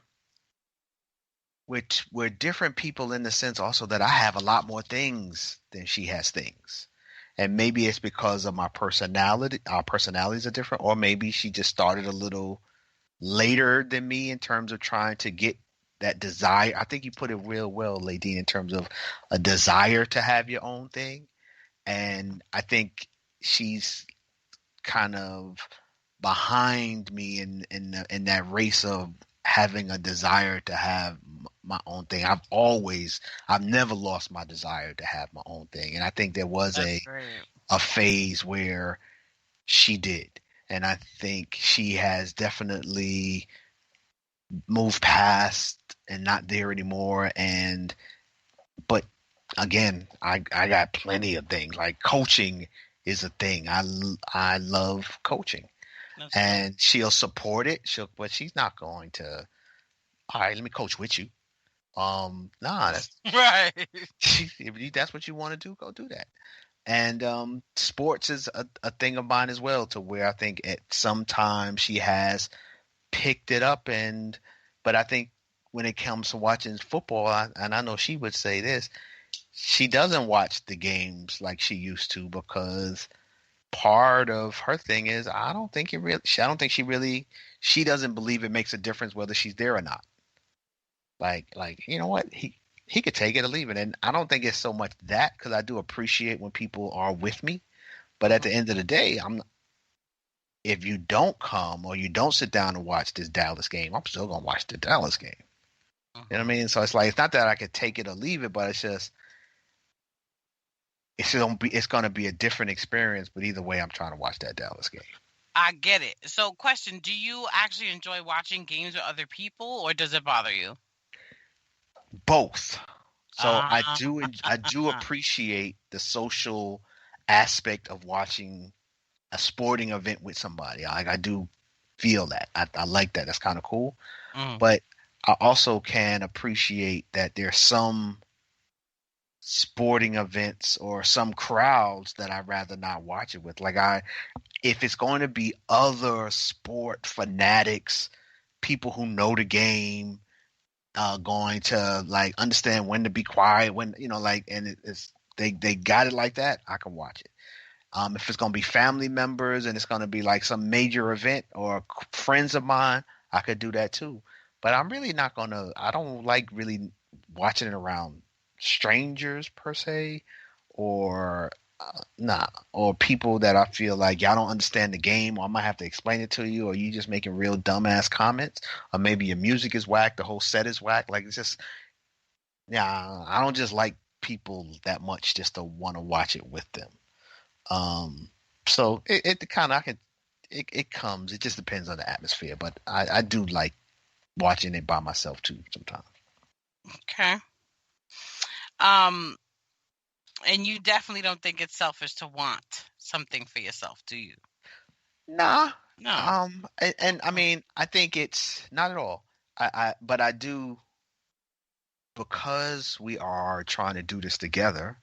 we're different people in the sense also that I have a lot more things than she has things. And maybe it's because of my personality. Our personalities are different, or maybe she just started a little later than me in terms of trying to get that desire. I think you put it real well, Ladine, in terms of a desire to have your own thing. And I think she's kind of behind me in that race of having a desire to have my own thing. I've never lost my desire to have my own thing. And I think there was a phase where she did. And I think she has definitely moved past and not there anymore. But again, I got plenty of things. Like coaching is a thing. I love coaching. And she'll support it. But she's not going to, all right, let me coach with you. Nah, that's right. If that's what you want to do, go do that. And sports is a thing of mine as well, to where I think at some time she has picked it up. But I think when it comes to watching football, and I know she would say this, she doesn't watch the games like she used to, because part of her thing is I don't think she doesn't believe it makes a difference whether she's there or not. Like you know what, he could take it or leave it. And I don't think it's so much that, because I do appreciate when people are with me. But at the end of the day, if you don't come or you don't sit down and watch this Dallas game, I'm still gonna watch the Dallas game. You know what I mean? So it's like, it's not that I could take it or leave it, but it's just it's gonna be a different experience. But either way, I'm trying to watch that Dallas game. I get it. So question, do you actually enjoy watching games with other people, or does it bother you? Both. So I do appreciate the social aspect of watching a sporting event with somebody. I do feel that. I like that. That's kind of cool. But I also can appreciate that there's some sporting events or some crowds that I'd rather not watch it with. Like if it's going to be other sport fanatics, people who know the game, going to like understand when to be quiet, when, you know, like, and they got it like that, I can watch it. If it's going to be family members and it's going to be like some major event or friends of mine, I could do that too. But I'm really not going to, I don't like really watching it around strangers per se, or or people that I feel like y'all don't understand the game, or I might have to explain it to you, or you just making real dumbass comments, or maybe your music is whack, the whole set is whack. Like, it's just, I don't just like people that much just to want to watch it with them. So it kind of, it comes, it just depends on the atmosphere, but I do like watching it by myself too sometimes. Okay. And you definitely don't think it's selfish to want something for yourself, do you? Nah. No. And I mean, I think it's not at all. But I do, because we are trying to do this together.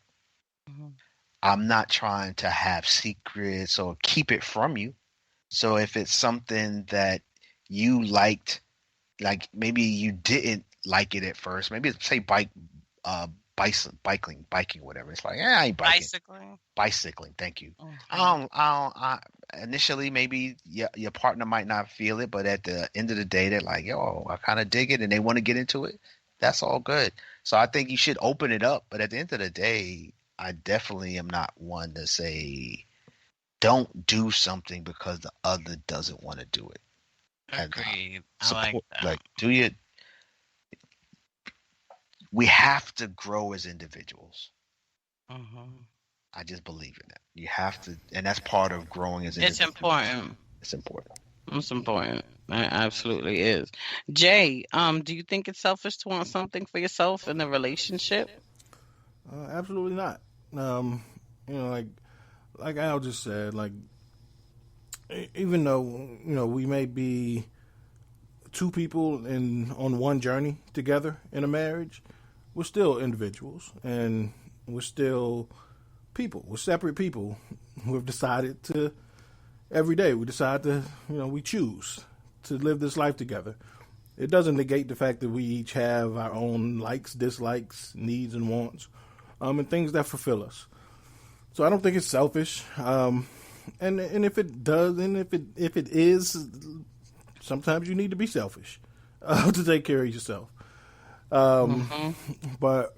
Mm-hmm. I'm not trying to have secrets or keep it from you. So if it's something that you liked, like maybe you didn't like it at first, maybe say biking, whatever. It's like, I ain't biking. Bicycling. Thank you. I initially, maybe your partner might not feel it, but at the end of the day, they're like, yo, I kind of dig it, and they want to get into it. That's all good. So I think you should open it up. But at the end of the day, I definitely am not one to say don't do something because the other doesn't want to do it. Agreed. I like that. Like, do you? We have to grow as individuals. Mm-hmm. I just believe in that. You have to, and that's part of growing as individuals. It's important. It's important. It's important. It absolutely is. Jay, do you think it's selfish to want something for yourself in a relationship? Absolutely not. like Al just said, like even though we may be two people on one journey together in a marriage, we're still individuals and we're still people. We're separate people who have decided to every day. We decide to we choose to live this life together. It doesn't negate the fact that we each have our own likes, dislikes, needs, and wants, and things that fulfill us. So I don't think it's selfish. And if it does, and if it is, sometimes you need to be selfish to take care of yourself. But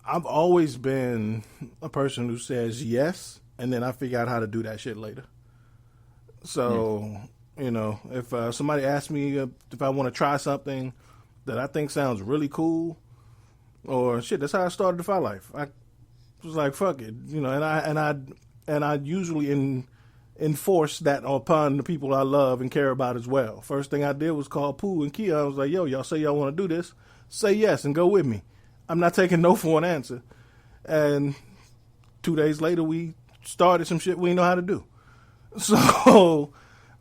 I've always been a person who says yes, and then I figure out how to do that shit later. So, if somebody asks me if I want to try something that I think sounds really cool, or shit, that's how I started Defy Life. I was like, fuck it, and I usually enforce that upon the people I love and care about as well. First thing I did was call Pooh and Kia. I was like, yo, y'all say y'all want to do this? Say yes and go with me. I'm not taking no for an answer. And 2 days later, we started some shit we know how to do. So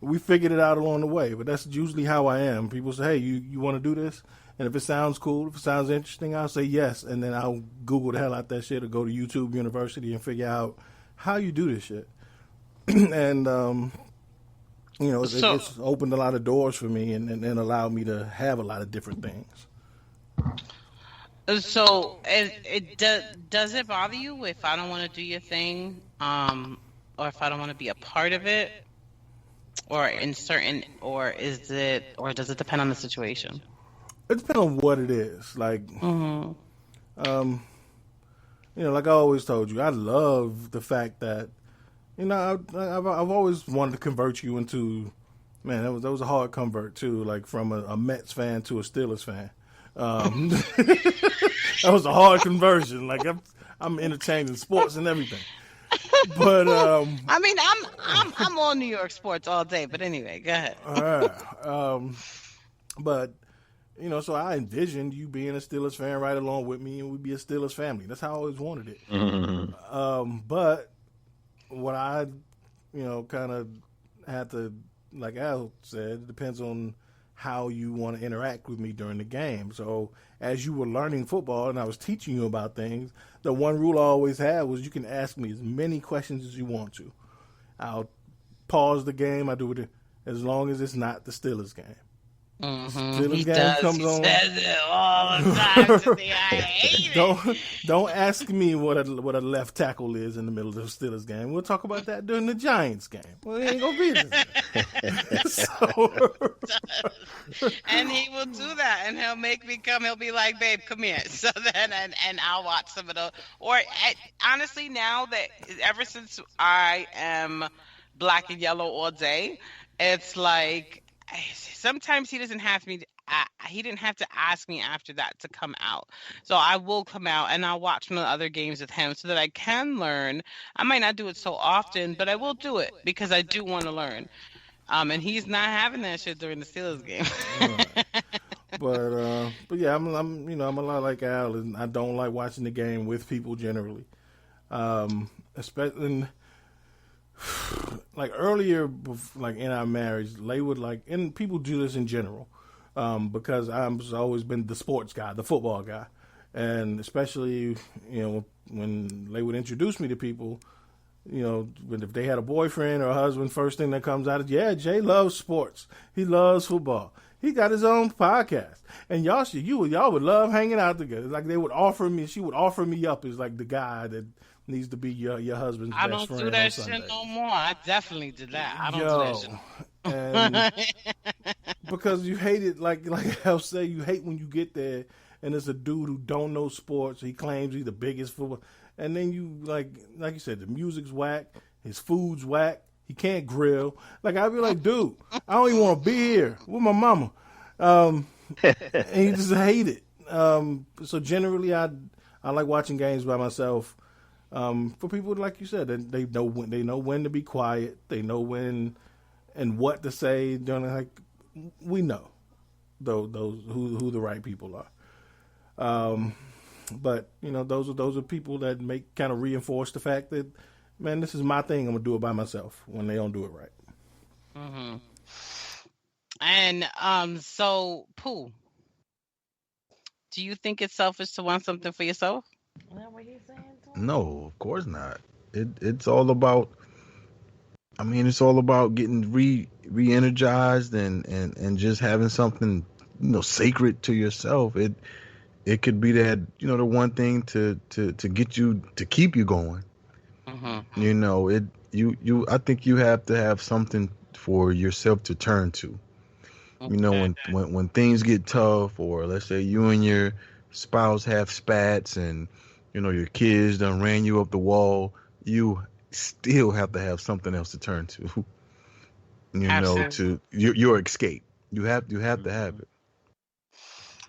we figured it out along the way. But that's usually how I am. People say, hey, you want to do this? And if it sounds cool, if it sounds interesting, I'll say yes. And then I'll Google the hell out that shit or go to YouTube University and figure out how you do this shit. And, it's opened a lot of doors for me and allowed me to have a lot of different things. So, does it bother you if I don't want to do your thing, or if I don't want to be a part of it, or does it depend on the situation? It depends on what it is. Like, like I always told you, I love the fact that, I've always wanted to convert you into, man, that was a hard convert too, like from a Mets fan to a Steelers fan. That was a hard conversion. Like I'm entertaining sports and everything. But I mean, I'm all New York sports all day. But anyway, go ahead. All right. But so I envisioned you being a Steelers fan right along with me, and we'd be a Steelers family. That's how I always wanted it. Mm-hmm. But what I, kind of had to, like Al said, it depends on how you want to interact with me during the game. So as you were learning football and I was teaching you about things, the one rule I always had was you can ask me as many questions as you want to. I'll pause the game. I do it as long as it's not the Steelers game. Mm-hmm. He says it all the time to me. I hate it. Don't ask me what a left tackle is in the middle of the Steelers game. We'll talk about that during the Giants game. Well, he ain't gonna be there. And he will do that, and he'll make me come. He'll be like, "Babe, come here." So then, and I'll watch some of the. Honestly, now that ever since I am black and yellow all day, it's like. Sometimes he doesn't have me. He didn't have to ask me after that to come out. So I will come out and I'll watch some of the other games with him so that I can learn. I might not do it so often, but I will do it because I do want to learn. And he's not having that shit during the Steelers game. Right. But yeah, I'm a lot like Al, and I don't like watching the game with people generally, especially. Like earlier, like in our marriage, they would and people do this in general, because I've always been the sports guy, the football guy, and especially when they would introduce me to people, if they had a boyfriend or a husband, first thing that comes out is, yeah, Jay loves sports, he loves football, he got his own podcast, and y'all would love hanging out together. Like she would offer me up as like the guy that needs to be your husband's best friend. I don't do that shit no more. I definitely did that. I don't do that shit. And because you hate it, like I'll say, you hate when you get there and it's a dude who don't know sports. He claims he's the biggest football, and then you like you said, the music's whack, his food's whack, he can't grill. Like I'd be like, dude, I don't even want to be here with my mama, and you just hate it. So generally, I like watching games by myself. For people like you said, they know when to be quiet, they know when and what to say. We know those who the right people are. But those are people that make kind of reinforce the fact that, man, this is my thing. I'm gonna do it by myself when they don't do it right. Mm-hmm. And so Pooh, do you think it's selfish to want something for yourself? Is that what he's saying? No, of course not. It's all about. I mean, it's all about getting re-energized and just having something sacred to yourself. It could be that the one thing to get you to keep you going. Mm-hmm. I think you have to have something for yourself to turn to. Okay. When things get tough, or let's say you and your spouse have spats, and your kids done ran you up the wall, you still have to have something else to turn to. Absolutely. To your escape. You have to have it.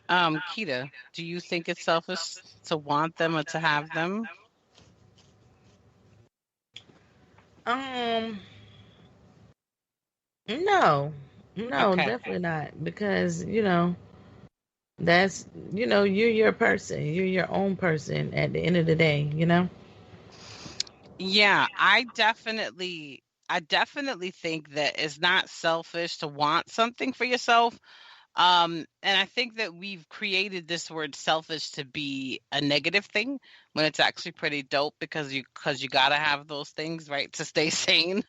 Kita, do you think it's selfish to want them or to have them? No, Okay. definitely not, because that's you're your person, you're your own person at the end of the day. Yeah, I definitely think that it's not selfish to want something for yourself. And I think that we've created this word selfish to be a negative thing when it's actually pretty dope, because you gotta have those things, right, to stay sane.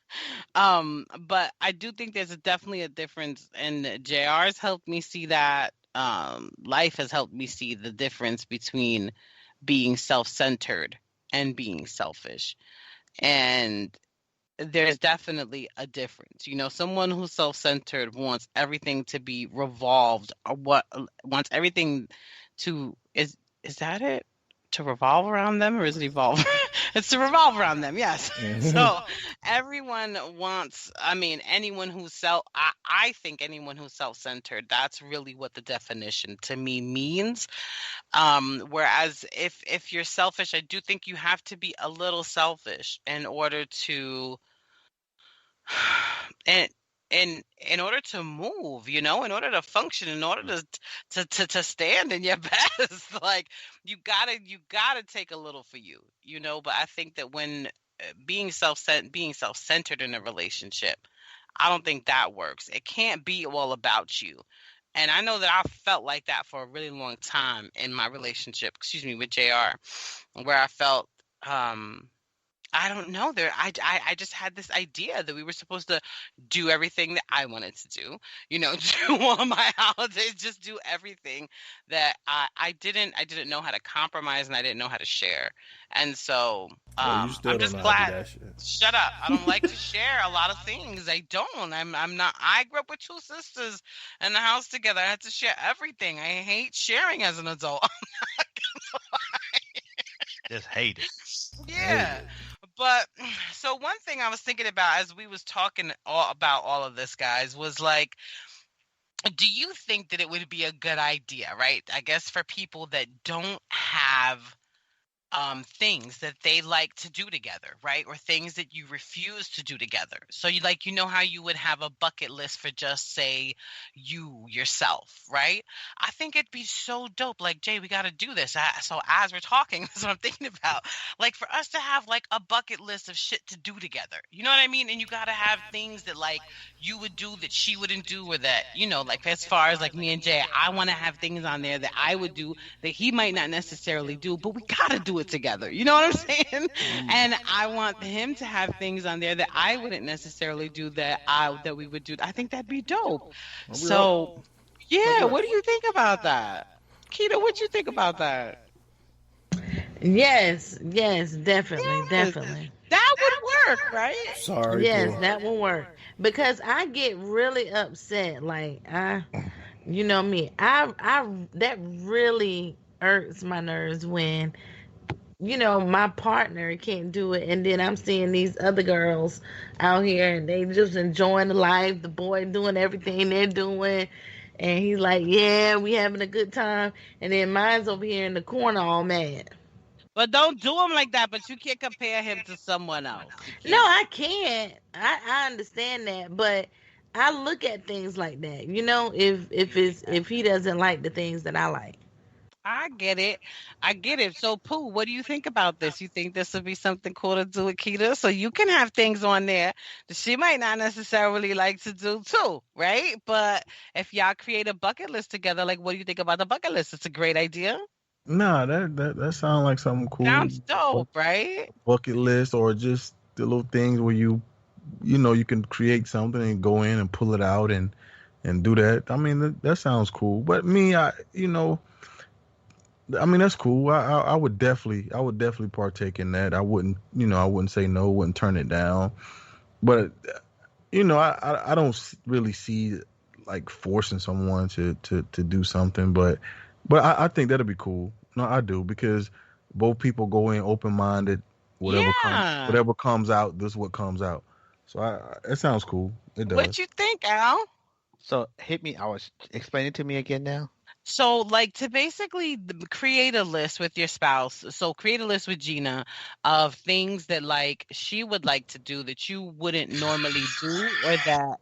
But I do think there's definitely a difference, and JR's helped me see that. Life has helped me see the difference between being self-centered and being selfish. And there's definitely a difference. Someone who's self-centered wants everything to be revolved, or wants everything to is that it? To revolve around them, or is it evolve? It's to revolve around them, yes. So everyone wants, anyone who's I think anyone who's self-centered, that's really what the definition to me means. Whereas if you're selfish, I do think you have to be a little selfish in order to and in order to move, in order to function, in order to stand in your best. Like, you gotta take a little for you, but I think that when being self-centered in a relationship, I don't think that works. It can't be all about you. And I know that I felt like that for a really long time in my relationship, with JR, where I felt I don't know. I just had this idea that we were supposed to do everything that I wanted to do. Do all my holidays, just do everything that I didn't know how to compromise, and I didn't know how to share. And so Well, you still I'm don't just know how to do glad. that shit. Shut up! I don't like to share a lot of things. I don't. I'm not. I grew up with two sisters in the house together. I had to share everything. I hate sharing as an adult. Just hate it. Yeah. But so one thing I was thinking about as we was talking about all of this, guys, was like, do you think that it would be a good idea, right? I guess for people that don't have things that they like to do together, right? Or things that you refuse to do together. So how you would have a bucket list for just, say, yourself, right? I think it'd be so dope. Like, Jay, we got to do this. So as we're talking, that's what I'm thinking about. Like, for us to have like a bucket list of shit to do together. You know what I mean? And you got to have things that like you would do that she wouldn't do, or that, like as far as like me and Jay, I want to have things on there that I would do that he might not necessarily do, but we got to do it together. You know what I'm saying? And I want him to have things on there that I wouldn't necessarily do that we would do. I think that'd be dope. So, yeah, what do you think about that? Kita, what you think about that? Yes, definitely. That would work, right? Sorry. Yes, Pooh. that will work, because I get really upset. Like, you know me, I that really irks my nerves when my partner can't do it, and then I'm seeing these other girls out here and they just enjoying the life, the boy doing everything they're doing, and he's like, yeah, we having a good time, and then mine's over here in the corner all mad. But don't do him like that. But you can't compare him to someone else. No, I can't. I understand that, but I look at things like that. If he doesn't like the things that I like. I get it. I get it. So, Pooh, what do you think about this? You think this would be something cool to do with Keita? So you can have things on there that she might not necessarily like to do too, right? But if y'all create a bucket list together, like, what do you think about the bucket list? It's a great idea. Nah, that sounds like something cool. Sounds dope, right? Bucket list, or just the little things where you can create something and go in and pull it out and do that. I mean, that sounds cool. But me, I mean, that's cool. I would definitely partake in that. I wouldn't say no, wouldn't turn it down. But I don't really see like forcing someone to do something. But I think that'd be cool. No, I do, because both people go in open minded. Whatever comes out, this is what comes out. So it sounds cool. It does. What you think, Al? So hit me. Explain it to me again now. So, like, to basically create a list with your spouse. So, create a list with Gina of things that, like, she would like to do that you wouldn't normally do, or that,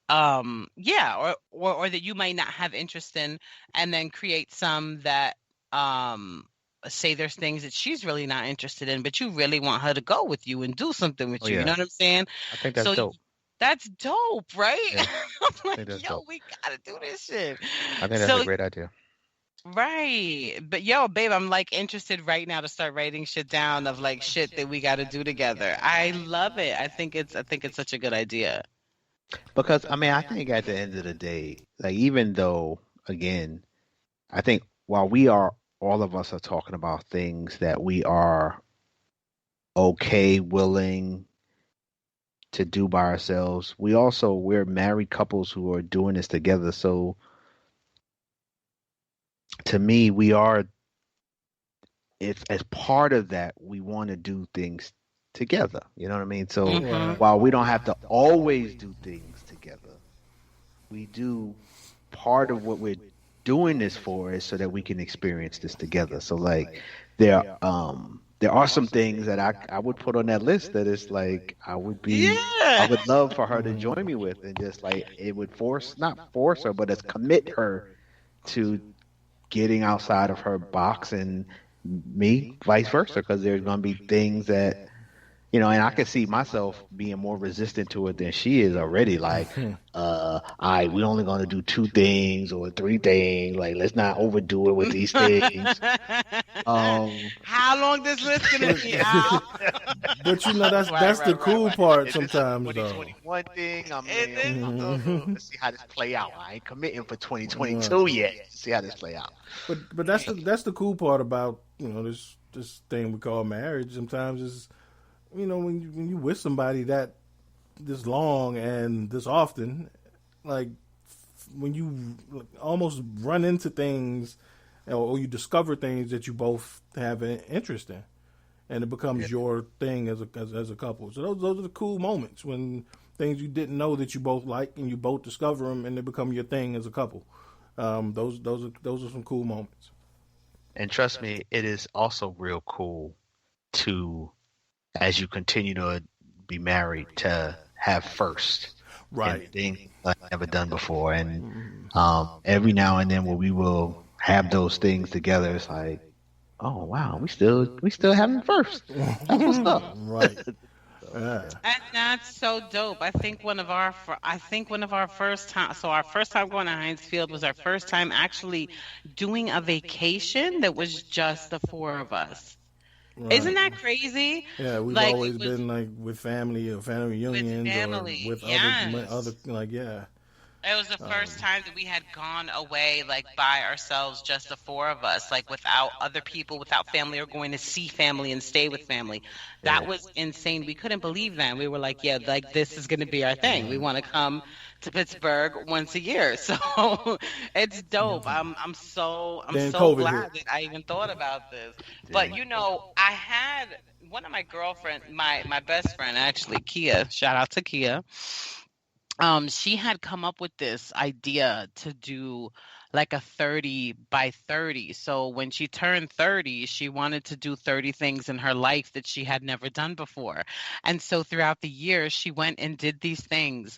or that you might not have interest in, and then create some that, say there's things that she's really not interested in, but you really want her to go with you and do something with you. Yeah. You know what I'm saying? I think that's dope. That's dope, right? Yeah. I'm like, yo, dope. we gotta do this shit. I think that's a great idea. Right. But yo, babe, I'm like interested right now to start writing shit down of like shit that we gotta do together. I love it. I think it's such a good idea. Because I mean, I think at the end of the day, like, even though, again, I think while all of us are talking about things that we are okay, willing to do by ourselves, we're married couples who are doing this together. So to me, if as part of that, we want to do things together. You know what I mean? So while we don't have to always do things together, we do, part of what we're doing this for is so that we can experience this together. So like there are some things that I would put on that list that is like I would love for her to join me with, and just like it would not force her, but it's commit her to getting outside of her box, and me vice versa, because there's going to be things that, and I can see myself being more resistant to it than she is already. Like, we only going to do 2 things or 3 things. Like, let's not overdo it with these things. How long this list gonna be, Al? But that's the cool part sometimes, though. 2021 thing. Let's see how this play out. I ain't committing for 2022 yet. Let's see how this play out. But that's the cool part about this thing we call marriage. Sometimes is, when you with somebody that this long and this often, like when you almost run into things or you discover things that you both have an interest in, and it becomes your thing as a couple. So those are the cool moments, when things you didn't know that you both like and you both discover them and they become your thing as a couple. Those are some cool moments. And trust me, it is also real cool to, as you continue to be married, to have first. Right. Things I've never done before. And every now and then when we will have those things together, it's like, oh wow, we still having first. That's what's up. Right. And that's so dope. I think one of our first time. So our first time going to Heinz Field was our first time actually doing a vacation that was just the 4 of us. Right. Isn't that crazy? Yeah, we've always been like with family or family reunions or with other like It was the first time that we had gone away, like, by ourselves, just the 4 of us, like, without other people, without family, or going to see family and stay with family. That was insane. We couldn't believe that. We were like, yeah, like, this is going to be our thing. We want to come to Pittsburgh once a year. So it's dope. I'm so glad that I even thought about this. But, I had one of my girlfriends, my best friend, actually, Kia, shout out to Kia. She had come up with this idea to do like a 30 by 30. So when she turned 30, she wanted to do 30 things in her life that she had never done before. And so throughout the years, she went and did these things.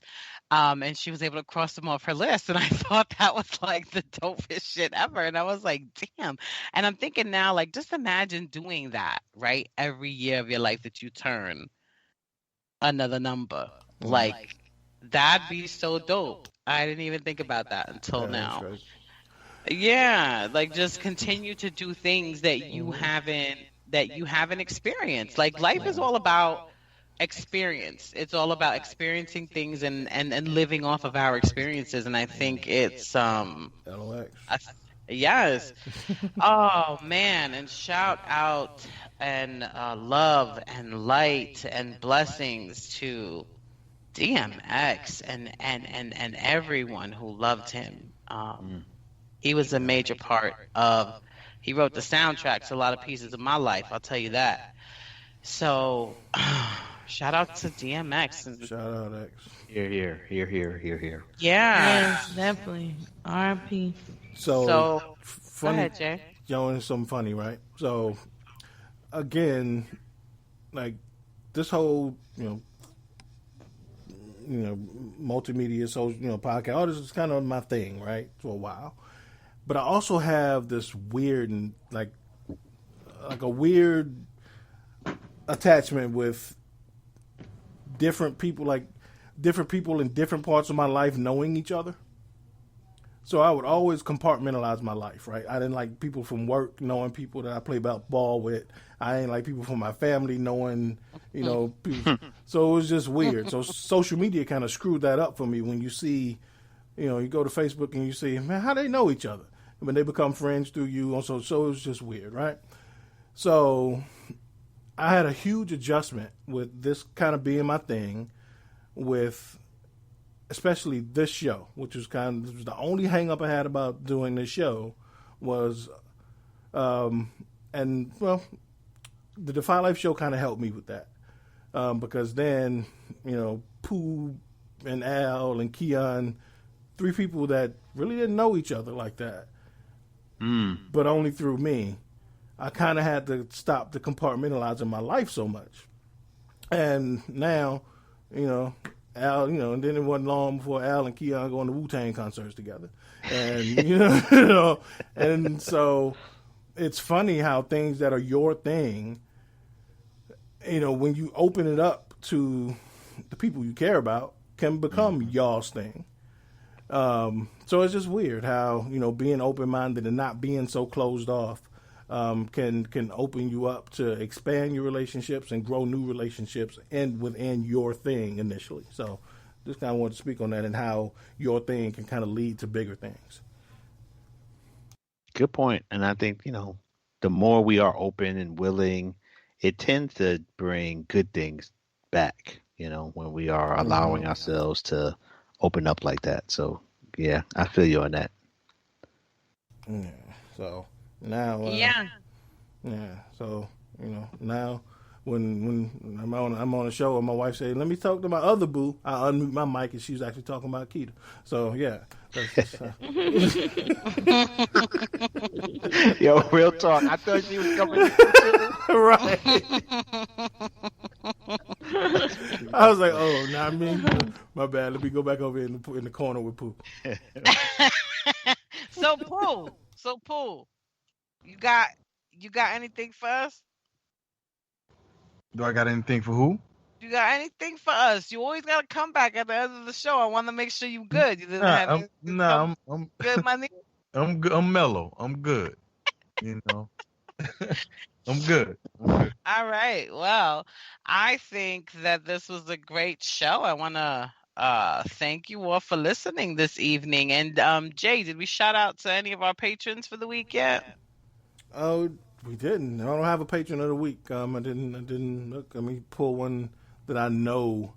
And she was able to cross them off her list. And I thought that was like the dopest shit ever. And I was like, damn. And I'm thinking now, like, just imagine doing that, right? Every year of your life that you turn another number. Like, that'd be so dope. I didn't even think about that until now. Yeah, like just continue to do things that you haven't experienced. Like life is all about experience. It's all about experiencing things and living off of our experiences. And I think it's LOX. Yes. Oh man, and shout out and love and light and blessings to DMX and everyone who loved him. He was a major part of. He wrote the soundtrack to a lot of pieces of my life. I'll tell you that. So, shout out to DMX and shout out X. Here. Yeah, yes, definitely. R.I.P. So funny. Go ahead, Jay. Yo, it's something funny, right? So again, like this whole multimedia, podcast. All this is kind of my thing, right? For a while, but I also have this weird and like a weird attachment with different people, like different people in different parts of my life knowing each other. So I would always compartmentalize my life, right? I didn't like people from work knowing people that I play ball with. I didn't like people from my family knowing, people. So it was just weird. So social media kind of screwed that up for me when you see, you go to Facebook and you see, man, how they know each other? When they become friends through you. So it was just weird, right? So I had a huge adjustment with this kind of being my thing with especially this show, which was the only hang up I had about doing this show was, the Defy Life show kind of helped me with that. Because then, Pooh and Al and Keon, 3 people that really didn't know each other like that, but only through me, I kind of had to stop the compartmentalizing my life so much. And now, Al, and then it wasn't long before Al and Keon going to Wu-Tang concerts together. And, and so it's funny how things that are your thing, when you open it up to the people you care about, can become y'all's thing. So it's just weird how, being open-minded and not being so closed off can open you up to expand your relationships and grow new relationships and within your thing initially. So just kind of want to speak on that and how your thing can kind of lead to bigger things. Good point. And I think, the more we are open and willing, it tends to bring good things back, when we are allowing ourselves to open up like that. So, yeah, I feel you on that. Yeah. So now, So, now when I'm on a show and my wife says, "Let me talk to my other boo," I unmute my mic and she was actually talking about Keita. So yeah. Yo, real talk. I thought she was coming. Right. I was like, "Oh, not me. My bad. Let me go back over in the corner with Pooh." So Pooh, you got anything for us? Do I got anything for who? You got anything for us? You always gotta come back at the end of the show. I want to make sure you good. You I'm good, money. I'm good. I'm mellow. I'm good. I'm good. All right. Well, I think that this was a great show. I want to thank you all for listening this evening. And Jay, did we shout out to any of our patrons for the week yet? Oh, we didn't. I don't have a patron of the week. I didn't look. Let me pull one that I know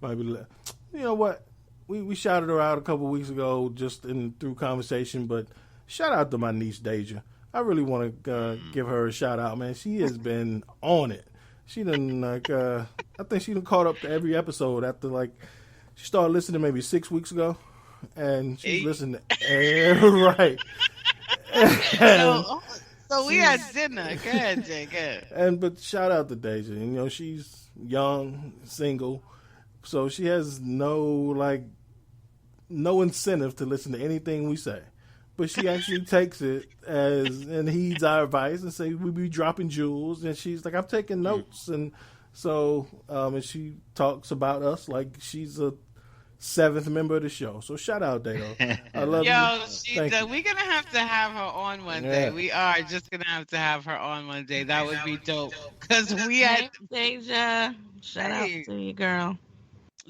might be. You know what? We shouted her out a couple weeks ago just through conversation, but shout out to my niece Deja. I really want to give her a shout out, man. She has been on it. She done I think she done caught up to every episode after she started listening maybe 6 weeks ago, and she's listening to right. So we had dinner. Go ahead, Jay. Go ahead. But shout out to Deja. You know, she's young, single, so she has no incentive to listen to anything we say. But she actually takes it and heeds our advice and say we be dropping jewels, and she's like, I'm taking notes, and so and she talks about us like she's a 7th member of the show. So shout out, Dato. I love you. We're gonna have to have her on one day. We are just gonna have to have her on one day. That would be dope. Because we had Deja. Shout out to you, girl.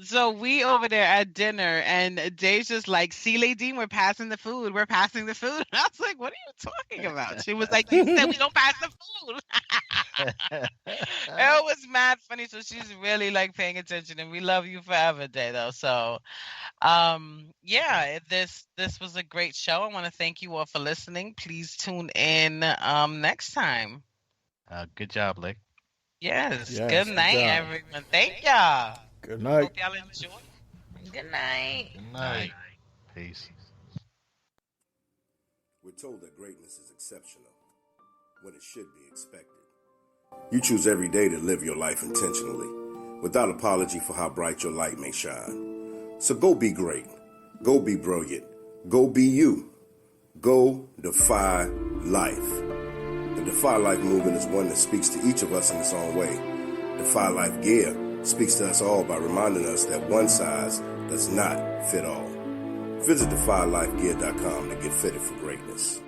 So we over there at dinner, and Deja's like, see, Ladine, we're passing the food. We're passing the food. And I was like, what are you talking about? She was like, you said we don't pass the food. It was mad funny. So she's really like paying attention, and we love you forever, Dato. So this was a great show. I want to thank you all for listening. Please tune in next time. Good job, Lee. Yes. Good night, everyone. Thank y'all. Good night. Hope y'all enjoy. Good night. Good night. Peace. We're told that greatness is exceptional when it should be expected. You choose every day to live your life intentionally, without apology for how bright your light may shine. So go be great. Go be brilliant. Go be you. Go defy life. The Defy Life movement is one that speaks to each of us in its own way. Defy Life gear speaks to us all by reminding us that one size does not fit all. Visit defylifegear.com to get fitted for greatness.